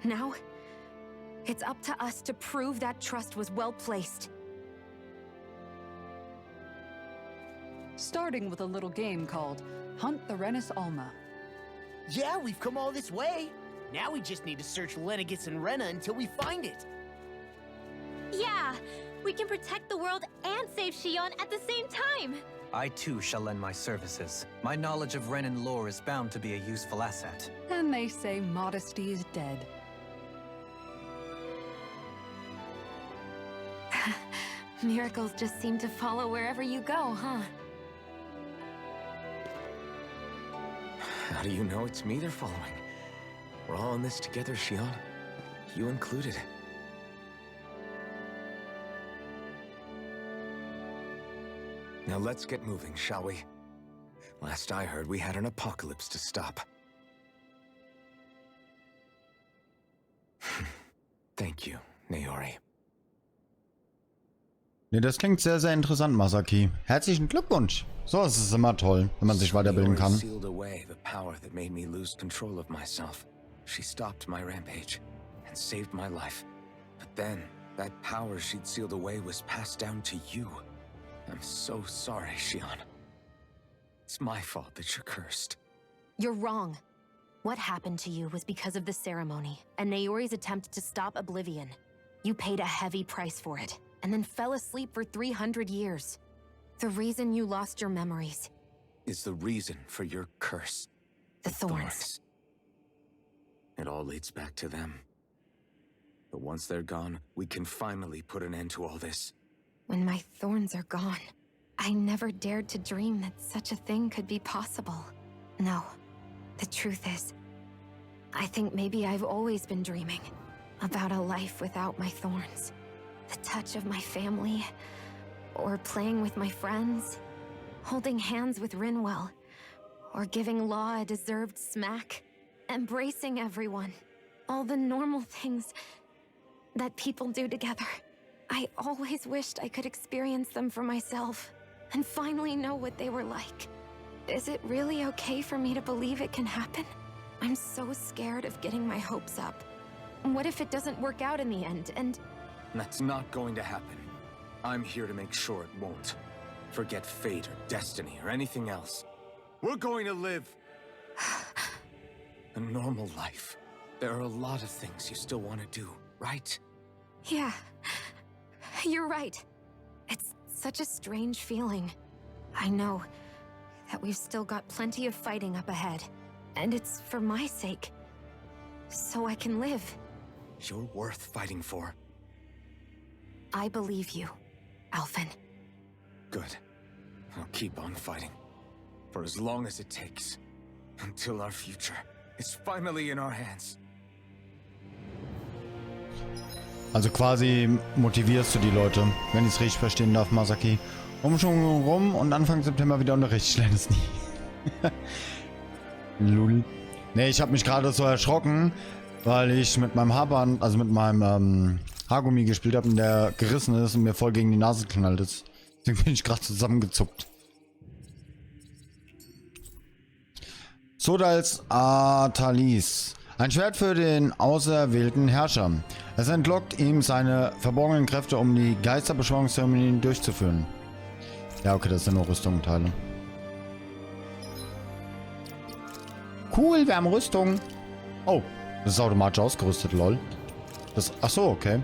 Now, it's up to us to prove that trust was well placed. Starting with a little game called Hunt the Renis Alma. Yeah, we've come all this way. Now we just need to search Lenegis and Rena until we find it. Yeah, we can protect the world and save Shion at the same time. I too shall lend my services. My knowledge of Renin lore is bound to be a useful asset. And they say modesty is dead. Miracles just seem to follow wherever you go, huh? How do you know it's me they're following? We're all in this together, Shion. You included. Now let's get moving, shall we? Last I heard, we had an apocalypse to stop. Thank you, Naori. Ne, das klingt sehr, sehr interessant, Masaki. Herzlichen Glückwunsch. So ist es immer toll, wenn man sich weiterbilden kann. Sealed away the power that made me lose control of myself. She stopped my rampage and saved my life. But then, that power she'd sealed away was passed down to you. I'm so sorry, Shion. It's my fault that you're cursed. You're wrong. What happened to you was because of the ceremony, and Naori's attempt to stop oblivion. You paid a heavy price for it, and then fell asleep for 300 years. The reason you lost your memories Is the reason for your curse. the thorns. It all leads back to them. But once they're gone, we can finally put an end to all this. When my thorns are gone, I never dared to dream that such a thing could be possible. No, the truth is, I think maybe I've always been dreaming about a life without my thorns. The touch of my family, or playing with my friends, holding hands with Rinwell, or giving Law a deserved smack, embracing everyone. All the normal things that people do together. I always wished I could experience them for myself, and finally know what they were like. Is it really okay for me to believe it can happen? I'm so scared of getting my hopes up. What if it doesn't work out in the end, and... That's not going to happen. I'm here to make sure it won't. Forget fate or destiny or anything else. We're going to live a normal life. There are a lot of things you still want to do, right? Yeah, you're right. It's such a strange feeling. I know that we've still got plenty of fighting up ahead, and it's for my sake, so I can live. You're worth fighting for. I believe you, Alphen. Good. I'll keep on fighting. For as long as it takes. Until our future is finally in our hands. Also quasi motivierst du die Leute, wenn ich es richtig verstehen darf, Masaki. Umschwung rum und Anfang September wieder Unterricht. Ich lerne es nie. Lul. Ne, ich habe mich gerade so erschrocken, weil ich mit meinem Haarband, also mit meinem Haargummi gespielt habe und der gerissen ist und mir voll gegen die Nase geknallt ist. Deswegen bin ich gerade zusammengezuckt. Sodals Atalis. Ein Schwert für den auserwählten Herrscher. Es entlockt ihm seine verborgenen Kräfte, um die Geisterbeschwörungszeremonien durchzuführen. Ja, okay, das sind nur Rüstungsteile. Cool, wir haben Rüstung. Oh, das ist automatisch ausgerüstet, lol. Das, ach so, okay.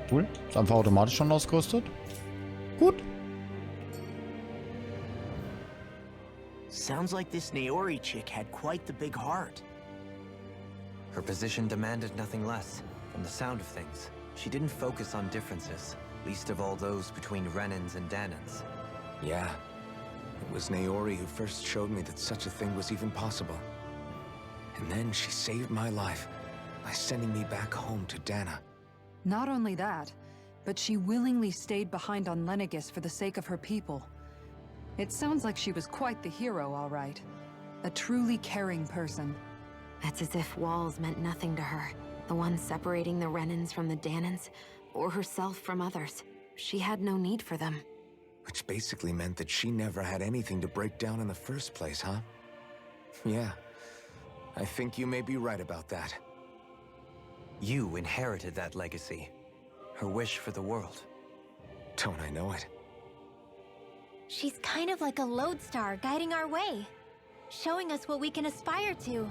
Cool, ist einfach automatisch schon ausgerüstet. Gut. Sounds like this Naori chick had quite the big heart. Her position demanded nothing less. From the sound of things, she didn't focus on differences, least of all those between Renans and Dahnans. Yeah. It was Naori who first showed me that such a thing was even possible. And then she saved my life by sending me back home to Dahna. Not only that, but she willingly stayed behind on Lenegis for the sake of her people. It sounds like she was quite the hero, all right. A truly caring person. It's as if walls meant nothing to her. The ones separating the Renans from the Dahnans, or herself from others. She had no need for them. Which basically meant that she never had anything to break down in the first place, huh? Yeah. I think you may be right about that. You inherited that legacy. Her wish for the world. Don't I know it? She's kind of like a lodestar guiding our way, showing us what we can aspire to.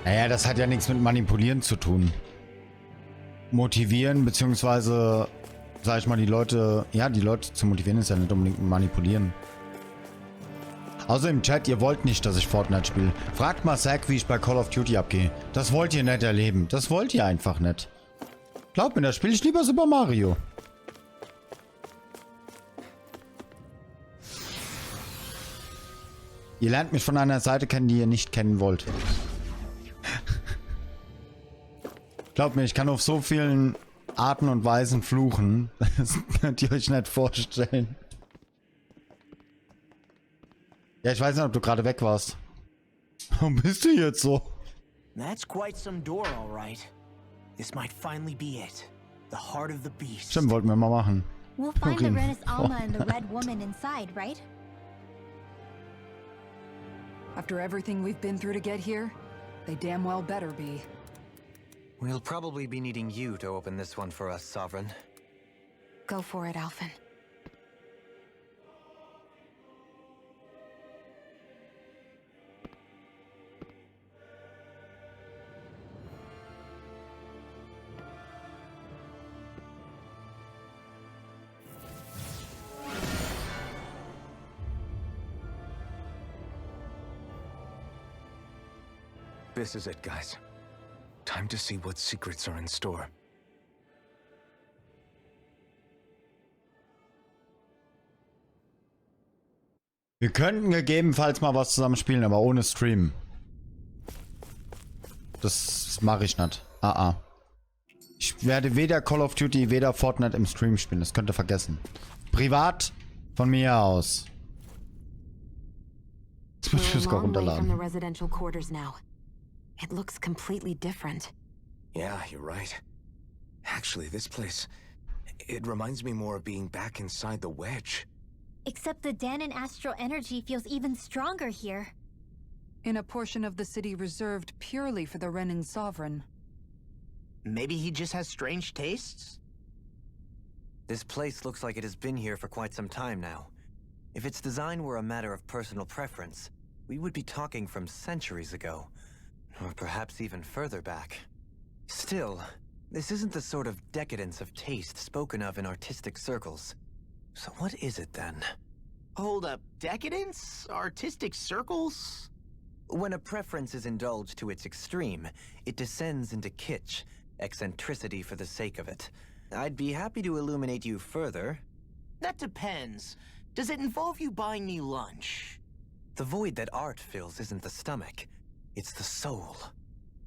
Naja, das hat ja nichts mit Manipulieren zu tun. Motivieren, beziehungsweise, sag ich mal, die Leute zu motivieren ist ja nicht unbedingt manipulieren. Außerdem im Chat, ihr wollt nicht, dass ich Fortnite spiele. Fragt mal Zack, wie ich bei Call of Duty abgehe. Das wollt ihr nicht erleben. Das wollt ihr einfach nicht. Glaubt mir, da spiele ich lieber Super Mario. Ihr lernt mich von einer Seite kennen, die ihr nicht kennen wollt. Glaubt mir, ich kann auf so vielen Arten und Weisen fluchen. Das könnt ihr euch nicht vorstellen. Ja, ich weiß nicht, ob du gerade weg warst. Warum bist du jetzt so? That's quite some door, all right. This might finally be it. The heart of the beast. Stimmt, wollten wir mal machen. We'll find the Renis Alma and the Red Woman inside, right? After everything we've been through to get here, they damn well better be. We'll probably be needing you to open this one for us, Sovereign. Go for it, Alphen. This is it, guys. Time to see what secrets are in store. Wir könnten gegebenenfalls mal was zusammen spielen, aber ohne Stream. Das mache ich nicht. Ich werde weder Call of Duty, weder Fortnite im Stream spielen. Das könnt ihr vergessen. Privat von mir aus. Das muss ich sogar runterladen. It looks completely different. Yeah, you're right. Actually, this place, it reminds me more of being back inside the wedge. Except the Dahnan astral energy feels even stronger here. In a portion of the city reserved purely for the Renin sovereign. Maybe he just has strange tastes? This place looks like it has been here for quite some time now. If its design were a matter of personal preference, we would be talking from centuries ago. Or perhaps even further back. Still, this isn't the sort of decadence of taste spoken of in artistic circles. So what is it then? Hold up, decadence? Artistic circles? When a preference is indulged to its extreme, it descends into kitsch, eccentricity for the sake of it. I'd be happy to illuminate you further. That depends. Does it involve you buying me lunch? The void that art fills isn't the stomach. It's the soul.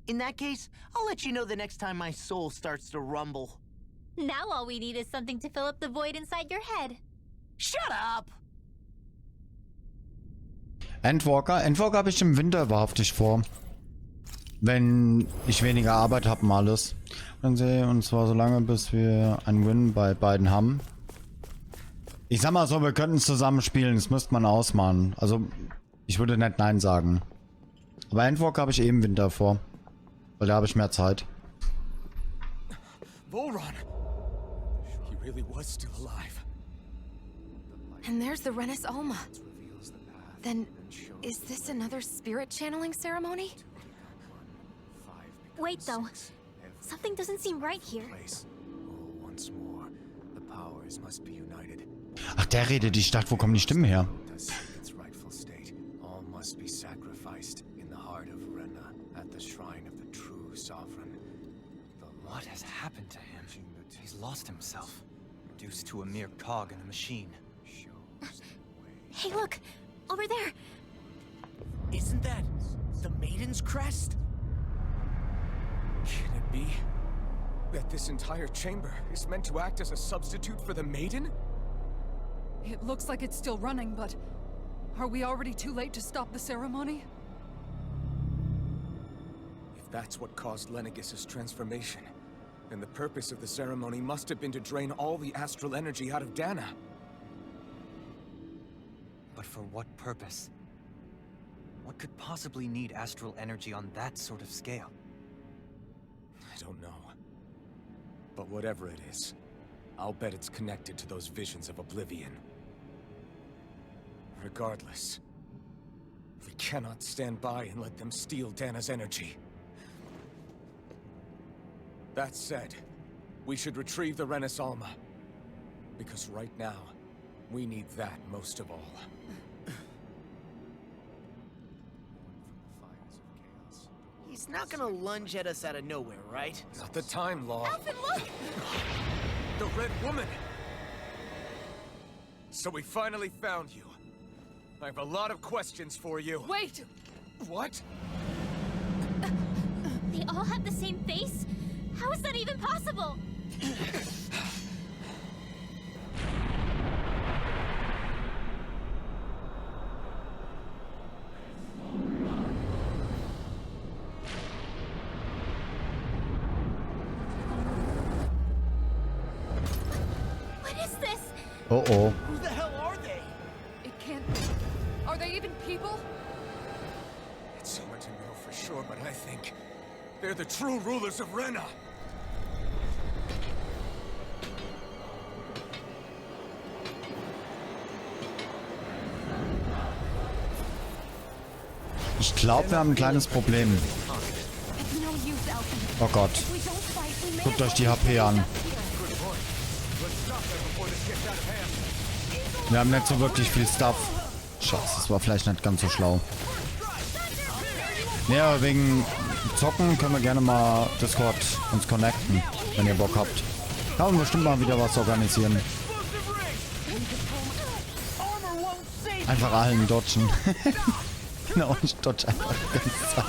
In that case, I'll let you know the next time my soul starts to rumble. Now all we need is something to fill up the void inside your head. Shut up! Endwalker habe ich im Winter wahrhaftig vor. Wenn ich weniger Arbeit habe und alles. Und zwar so lange, bis wir einen Win bei beiden haben. Ich sag mal so, wir könnten es zusammen spielen. Das müsste man ausmachen. Also, ich würde nicht Nein sagen. Aber Endwalker habe ich eben Winter vor. Weil da habe ich mehr Zeit. Volron! He really was still alive. And there's the Renis Alma. Then, is this another spirit channeling ceremony? Wait though. Something doesn't seem right here. Once more, the powers must be united. Ach, der redet die Stadt. Wo kommen die Stimmen her? Its rightful state. All must be sacrificed in the heart of Rena, at the shrine of the true sovereign. What has happened to him? He's lost himself, reduced to a mere cog in the machine. Hey look! Over there! Isn't that the Maiden's crest? Can it be that this entire chamber is meant to act as a substitute for the Maiden? It looks like it's still running, but are we already too late to stop the ceremony? If that's what caused Lenegis' transformation, then the purpose of the ceremony must have been to drain all the astral energy out of Dahna. But for what purpose? What could possibly need astral energy on that sort of scale? I don't know. But whatever it is, I'll bet it's connected to those visions of oblivion. Regardless, we cannot stand by and let them steal Dahna's energy. That said, we should retrieve the Renis Alma. Because right now, we need that most of all. He's not gonna lunge at us out of nowhere, right? Not the time, Law. Alphen, look! The Red Woman! So we finally found you. I have a lot of questions for you. Wait! What? They all have the same face? How is that even possible? Oh. Who the hell are they? It can't be. Are they even people? It's so hard to know for sure, but I think they're the true rulers of Rena. Ich glaube, wir haben ein kleines Problem. Oh Gott. Guckt euch die HP an. Wir haben nicht so wirklich viel Stuff. Scheiße, das war vielleicht nicht ganz so schlau. Ja, wegen Zocken können wir gerne mal Discord uns connecten, wenn ihr Bock habt. Kann man bestimmt mal wieder was organisieren. Einfach allen dodgen. Genau, ich dodge einfach die ganze Zeit.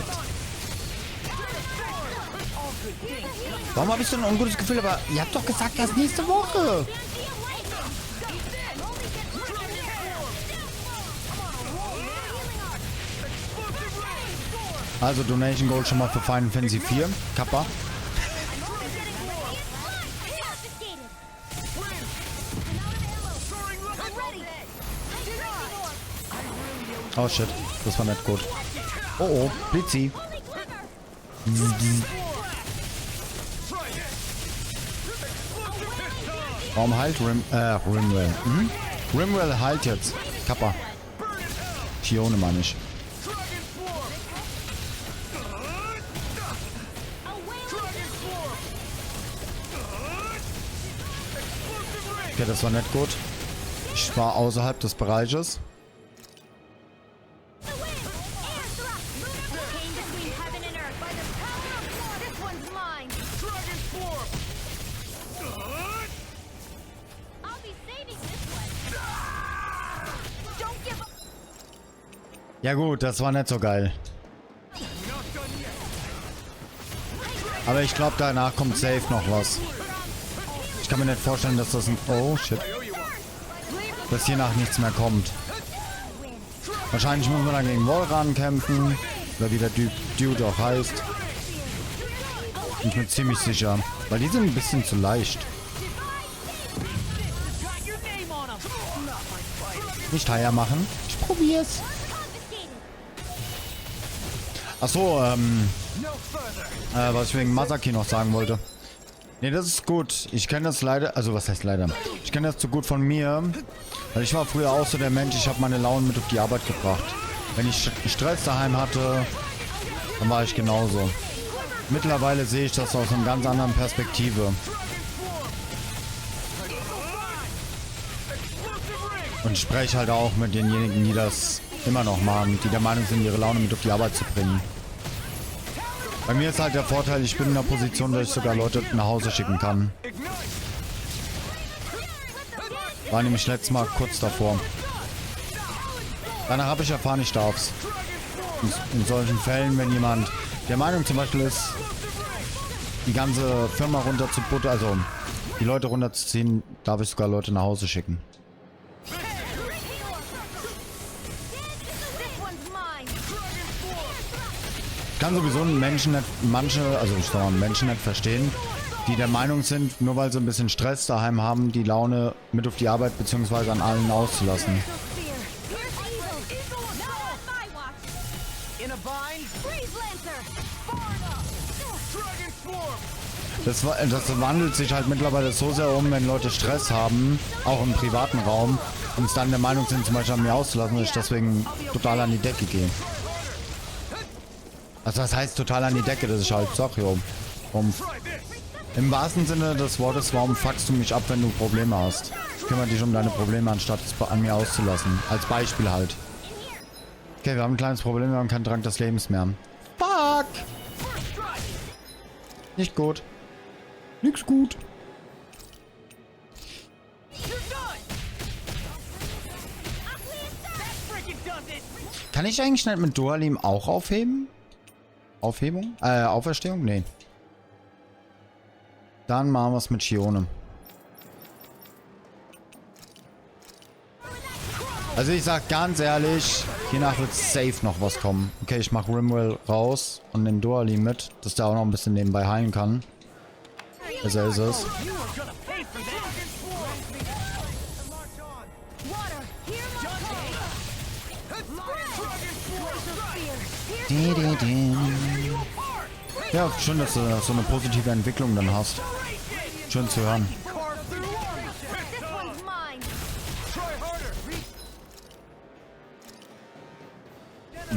Warum habe ich so ein ungutes Gefühl? Aber ihr habt doch gesagt, erst nächste Woche. Also Donation Gold schon mal für Final Fantasy 4. Kappa. Oh shit, das war nicht gut. Oh oh, Blitzi. Warum heilt Rimwell? Rimwell heilt jetzt. Kappa. Fione meine ich. Okay, das war nicht gut. Ich war außerhalb des Bereiches. Ja gut, das war nicht so geil. Aber ich glaube, danach kommt safe noch was. Ich kann mir nicht vorstellen, dass das ein... Oh, shit. Dass hier nach nichts mehr kommt. Wahrscheinlich müssen wir dann gegen Wolran kämpfen. Oder wie der Dude auch heißt. Ich bin ziemlich sicher. Weil die sind ein bisschen zu leicht. Nicht Haier machen. Ich probier's. Achso, was ich wegen Masaki noch sagen wollte. Ne, das ist gut. Ich kenne das leider, also was heißt leider? Ich kenne das zu gut von mir. Weil ich war früher auch so der Mensch, ich habe meine Launen mit auf die Arbeit gebracht. Wenn ich Stress daheim hatte, dann war ich genauso. Mittlerweile sehe ich das aus einer ganz anderen Perspektive. Und ich spreche halt auch mit denjenigen, die das immer noch machen, die der Meinung sind, ihre Laune mit auf die Arbeit zu bringen. Bei mir ist halt der Vorteil, ich bin in der Position, dass ich sogar Leute nach Hause schicken kann. War nämlich letztes Mal kurz davor. Danach habe ich erfahren, ich darf's. In solchen Fällen, wenn jemand der Meinung zum Beispiel ist, die ganze Firma runterzuputten, also die Leute runterzuziehen, darf ich sogar Leute nach Hause schicken. Ich kann sowieso Menschen nicht verstehen, die der Meinung sind, nur weil sie ein bisschen Stress daheim haben, die Laune mit auf die Arbeit bzw. an allen auszulassen. Das wandelt sich halt mittlerweile so sehr um, wenn Leute Stress haben, auch im privaten Raum, und es dann der Meinung sind, zum Beispiel an mir auszulassen, und ich deswegen total an die Decke gehe. Also das heißt total an die Decke, das ist halt, sag jo. Im wahrsten Sinne des Wortes, warum fuckst du mich ab, wenn du Probleme hast? Kümmere dich um deine Probleme, anstatt es an mir auszulassen. Als Beispiel halt. Okay, wir haben ein kleines Problem, wir haben keinen Drang des Lebens mehr. Fuck! Nicht gut. Nix gut. Kann ich eigentlich nicht mit Dohalim auch aufheben? Aufhebung? Auferstehung? Nee. Dann machen wir es mit Shione. Also ich sag ganz ehrlich, hiernach wird safe noch was kommen. Okay, ich mache Rimwell raus und den Dohalim mit, dass der auch noch ein bisschen nebenbei heilen kann. Besser ist es. Ja, schön, dass du so eine positive Entwicklung dann hast. Schön zu hören.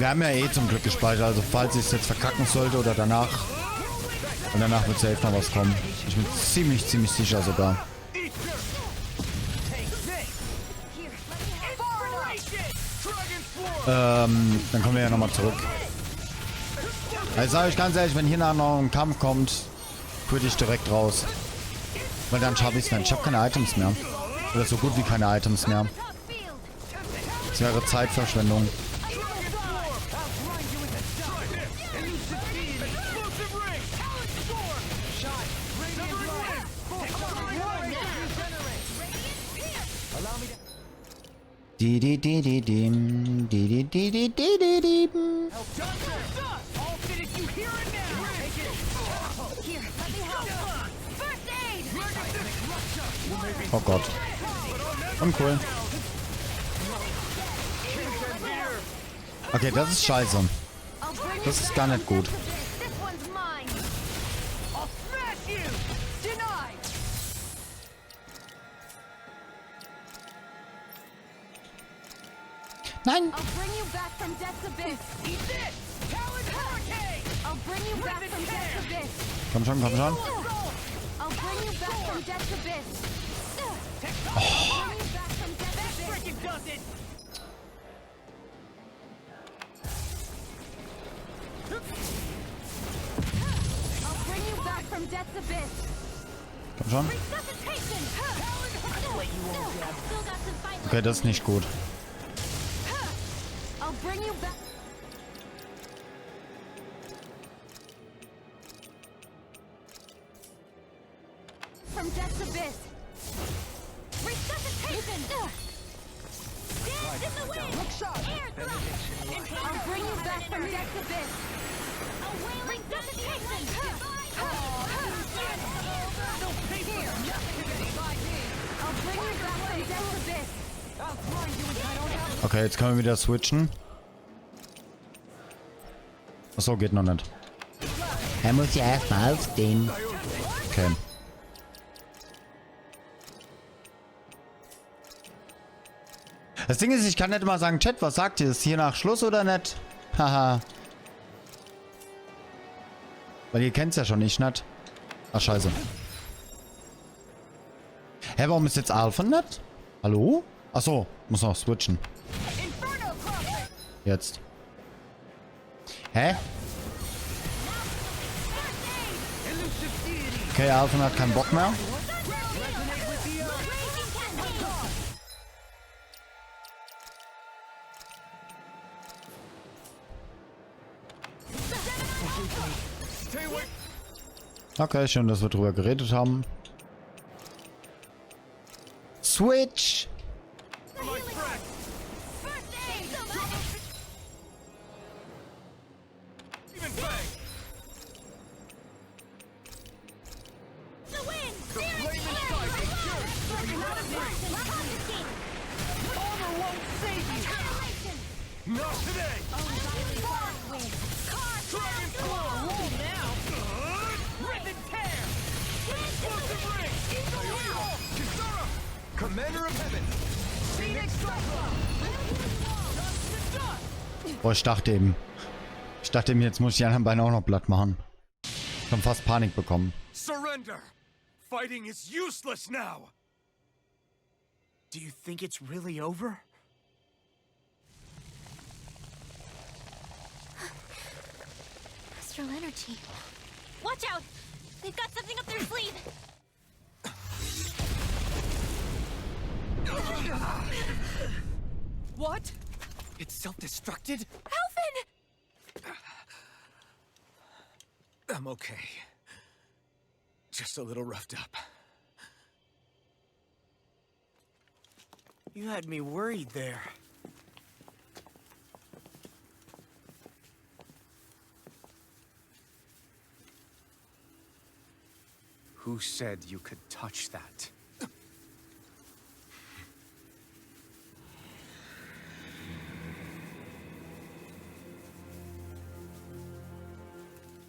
Wir haben ja eh zum Glück gespeichert, also falls ich es jetzt verkacken sollte oder danach. Und danach wird safe noch was kommen. Ich bin ziemlich sicher sogar. Dann kommen wir ja nochmal zurück. Also sage ich ganz ehrlich, wenn hier nachher noch ein Kampf kommt, würde ich direkt raus. Weil dann schaffe ich es nicht. Ich habe keine Items mehr. Oder so gut wie keine Items mehr. Das wäre Zeitverschwendung. Oh Gott. Uncool. Okay, das ist scheiße. Das ist gar nicht gut. Nein! Komm schon, komm schon. Oh. Komm schon. Okay, das ist nicht gut. Okay, jetzt können wir wieder switchen. Achso, geht noch nicht. Er muss ja erstmal aufstehen. Okay. Das Ding ist, ich kann nicht immer sagen, Chat, was sagt ihr? Ist hier nach Schluss oder nicht? Haha. Weil ihr kennt es ja schon nicht. Ach, scheiße. Hä, warum ist jetzt Alpha nicht? Hallo? Achso, muss noch switchen. Jetzt. Hä? Okay, Alpha hat keinen Bock mehr. Okay, schön, dass wir drüber geredet haben. Switch! Boah, ich dachte eben, jetzt muss ich die anderen Beine auch noch platt machen. Ich hab fast Panik bekommen. Surrender! Fighting is useless now! Do you think it's really over? Astral energy. Watch out! They've got something up their sleeve! What? It's self-destructed? Alvin! I'm okay. Just a little roughed up. You had me worried there. Who said you could touch that?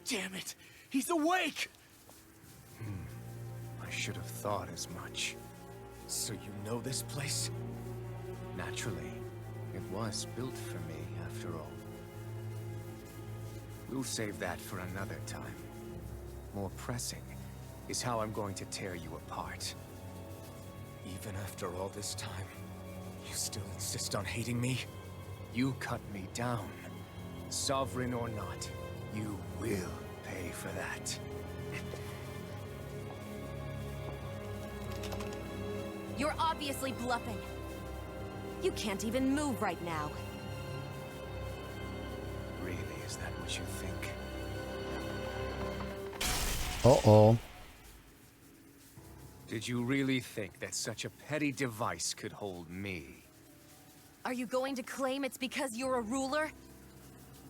Damn it! He's awake! I should have thought as much. So you know this place? Naturally. It was built for me, after all. We'll save that for another time. More pressing is how I'm going to tear you apart. Even after all this time, you still insist on hating me? You cut me down. Sovereign or not, you will pay for that. You're obviously bluffing. You can't even move right now. Really, is that what you think? Uh-oh. Did you really think that such a petty device could hold me? Are you going to claim it's because you're a ruler?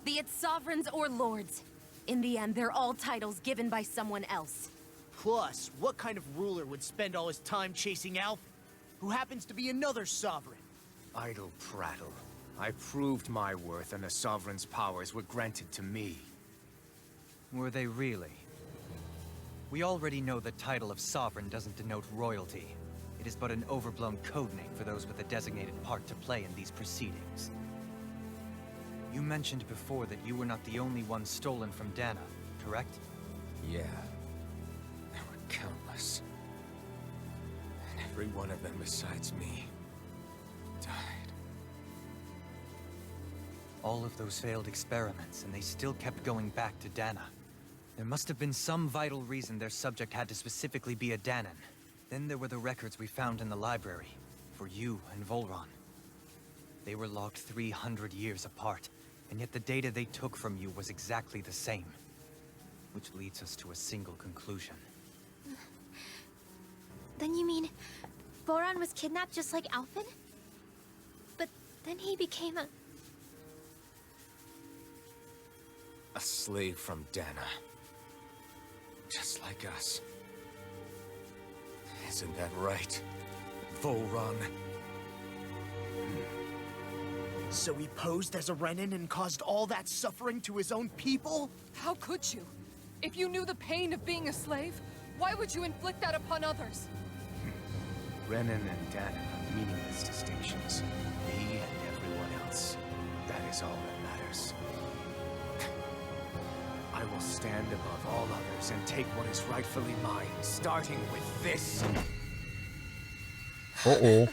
Be it sovereigns or lords. In the end, they're all titles given by someone else. Plus, what kind of ruler would spend all his time chasing Alphen, who happens to be another sovereign? Idle prattle. I proved my worth and the Sovereign's powers were granted to me. Were they really? We already know the title of Sovereign doesn't denote royalty. It is but an overblown codename for those with a designated part to play in these proceedings. You mentioned before that you were not the only one stolen from Dahna, correct? Yeah. There were countless. And every one of them besides me died. All of those failed experiments, and they still kept going back to Dahna. There must have been some vital reason their subject had to specifically be a Dahnan. Then there were the records we found in the library, for you and Volron. They were logged 300 years apart, and yet the data they took from you was exactly the same. Which leads us to a single conclusion. Then you mean Voron was kidnapped just like Alphen? But then he became a slave from Dahna. Just like us. Isn't that right, Volron? So he posed as a Renin and caused all that suffering to his own people? How could you? If you knew the pain of being a slave, why would you inflict that upon others? Renin and Dahna are meaningless distinctions. Me and everyone else. That is all that matters. I will stand above all others and take what is rightfully mine, starting with this. Uh-oh.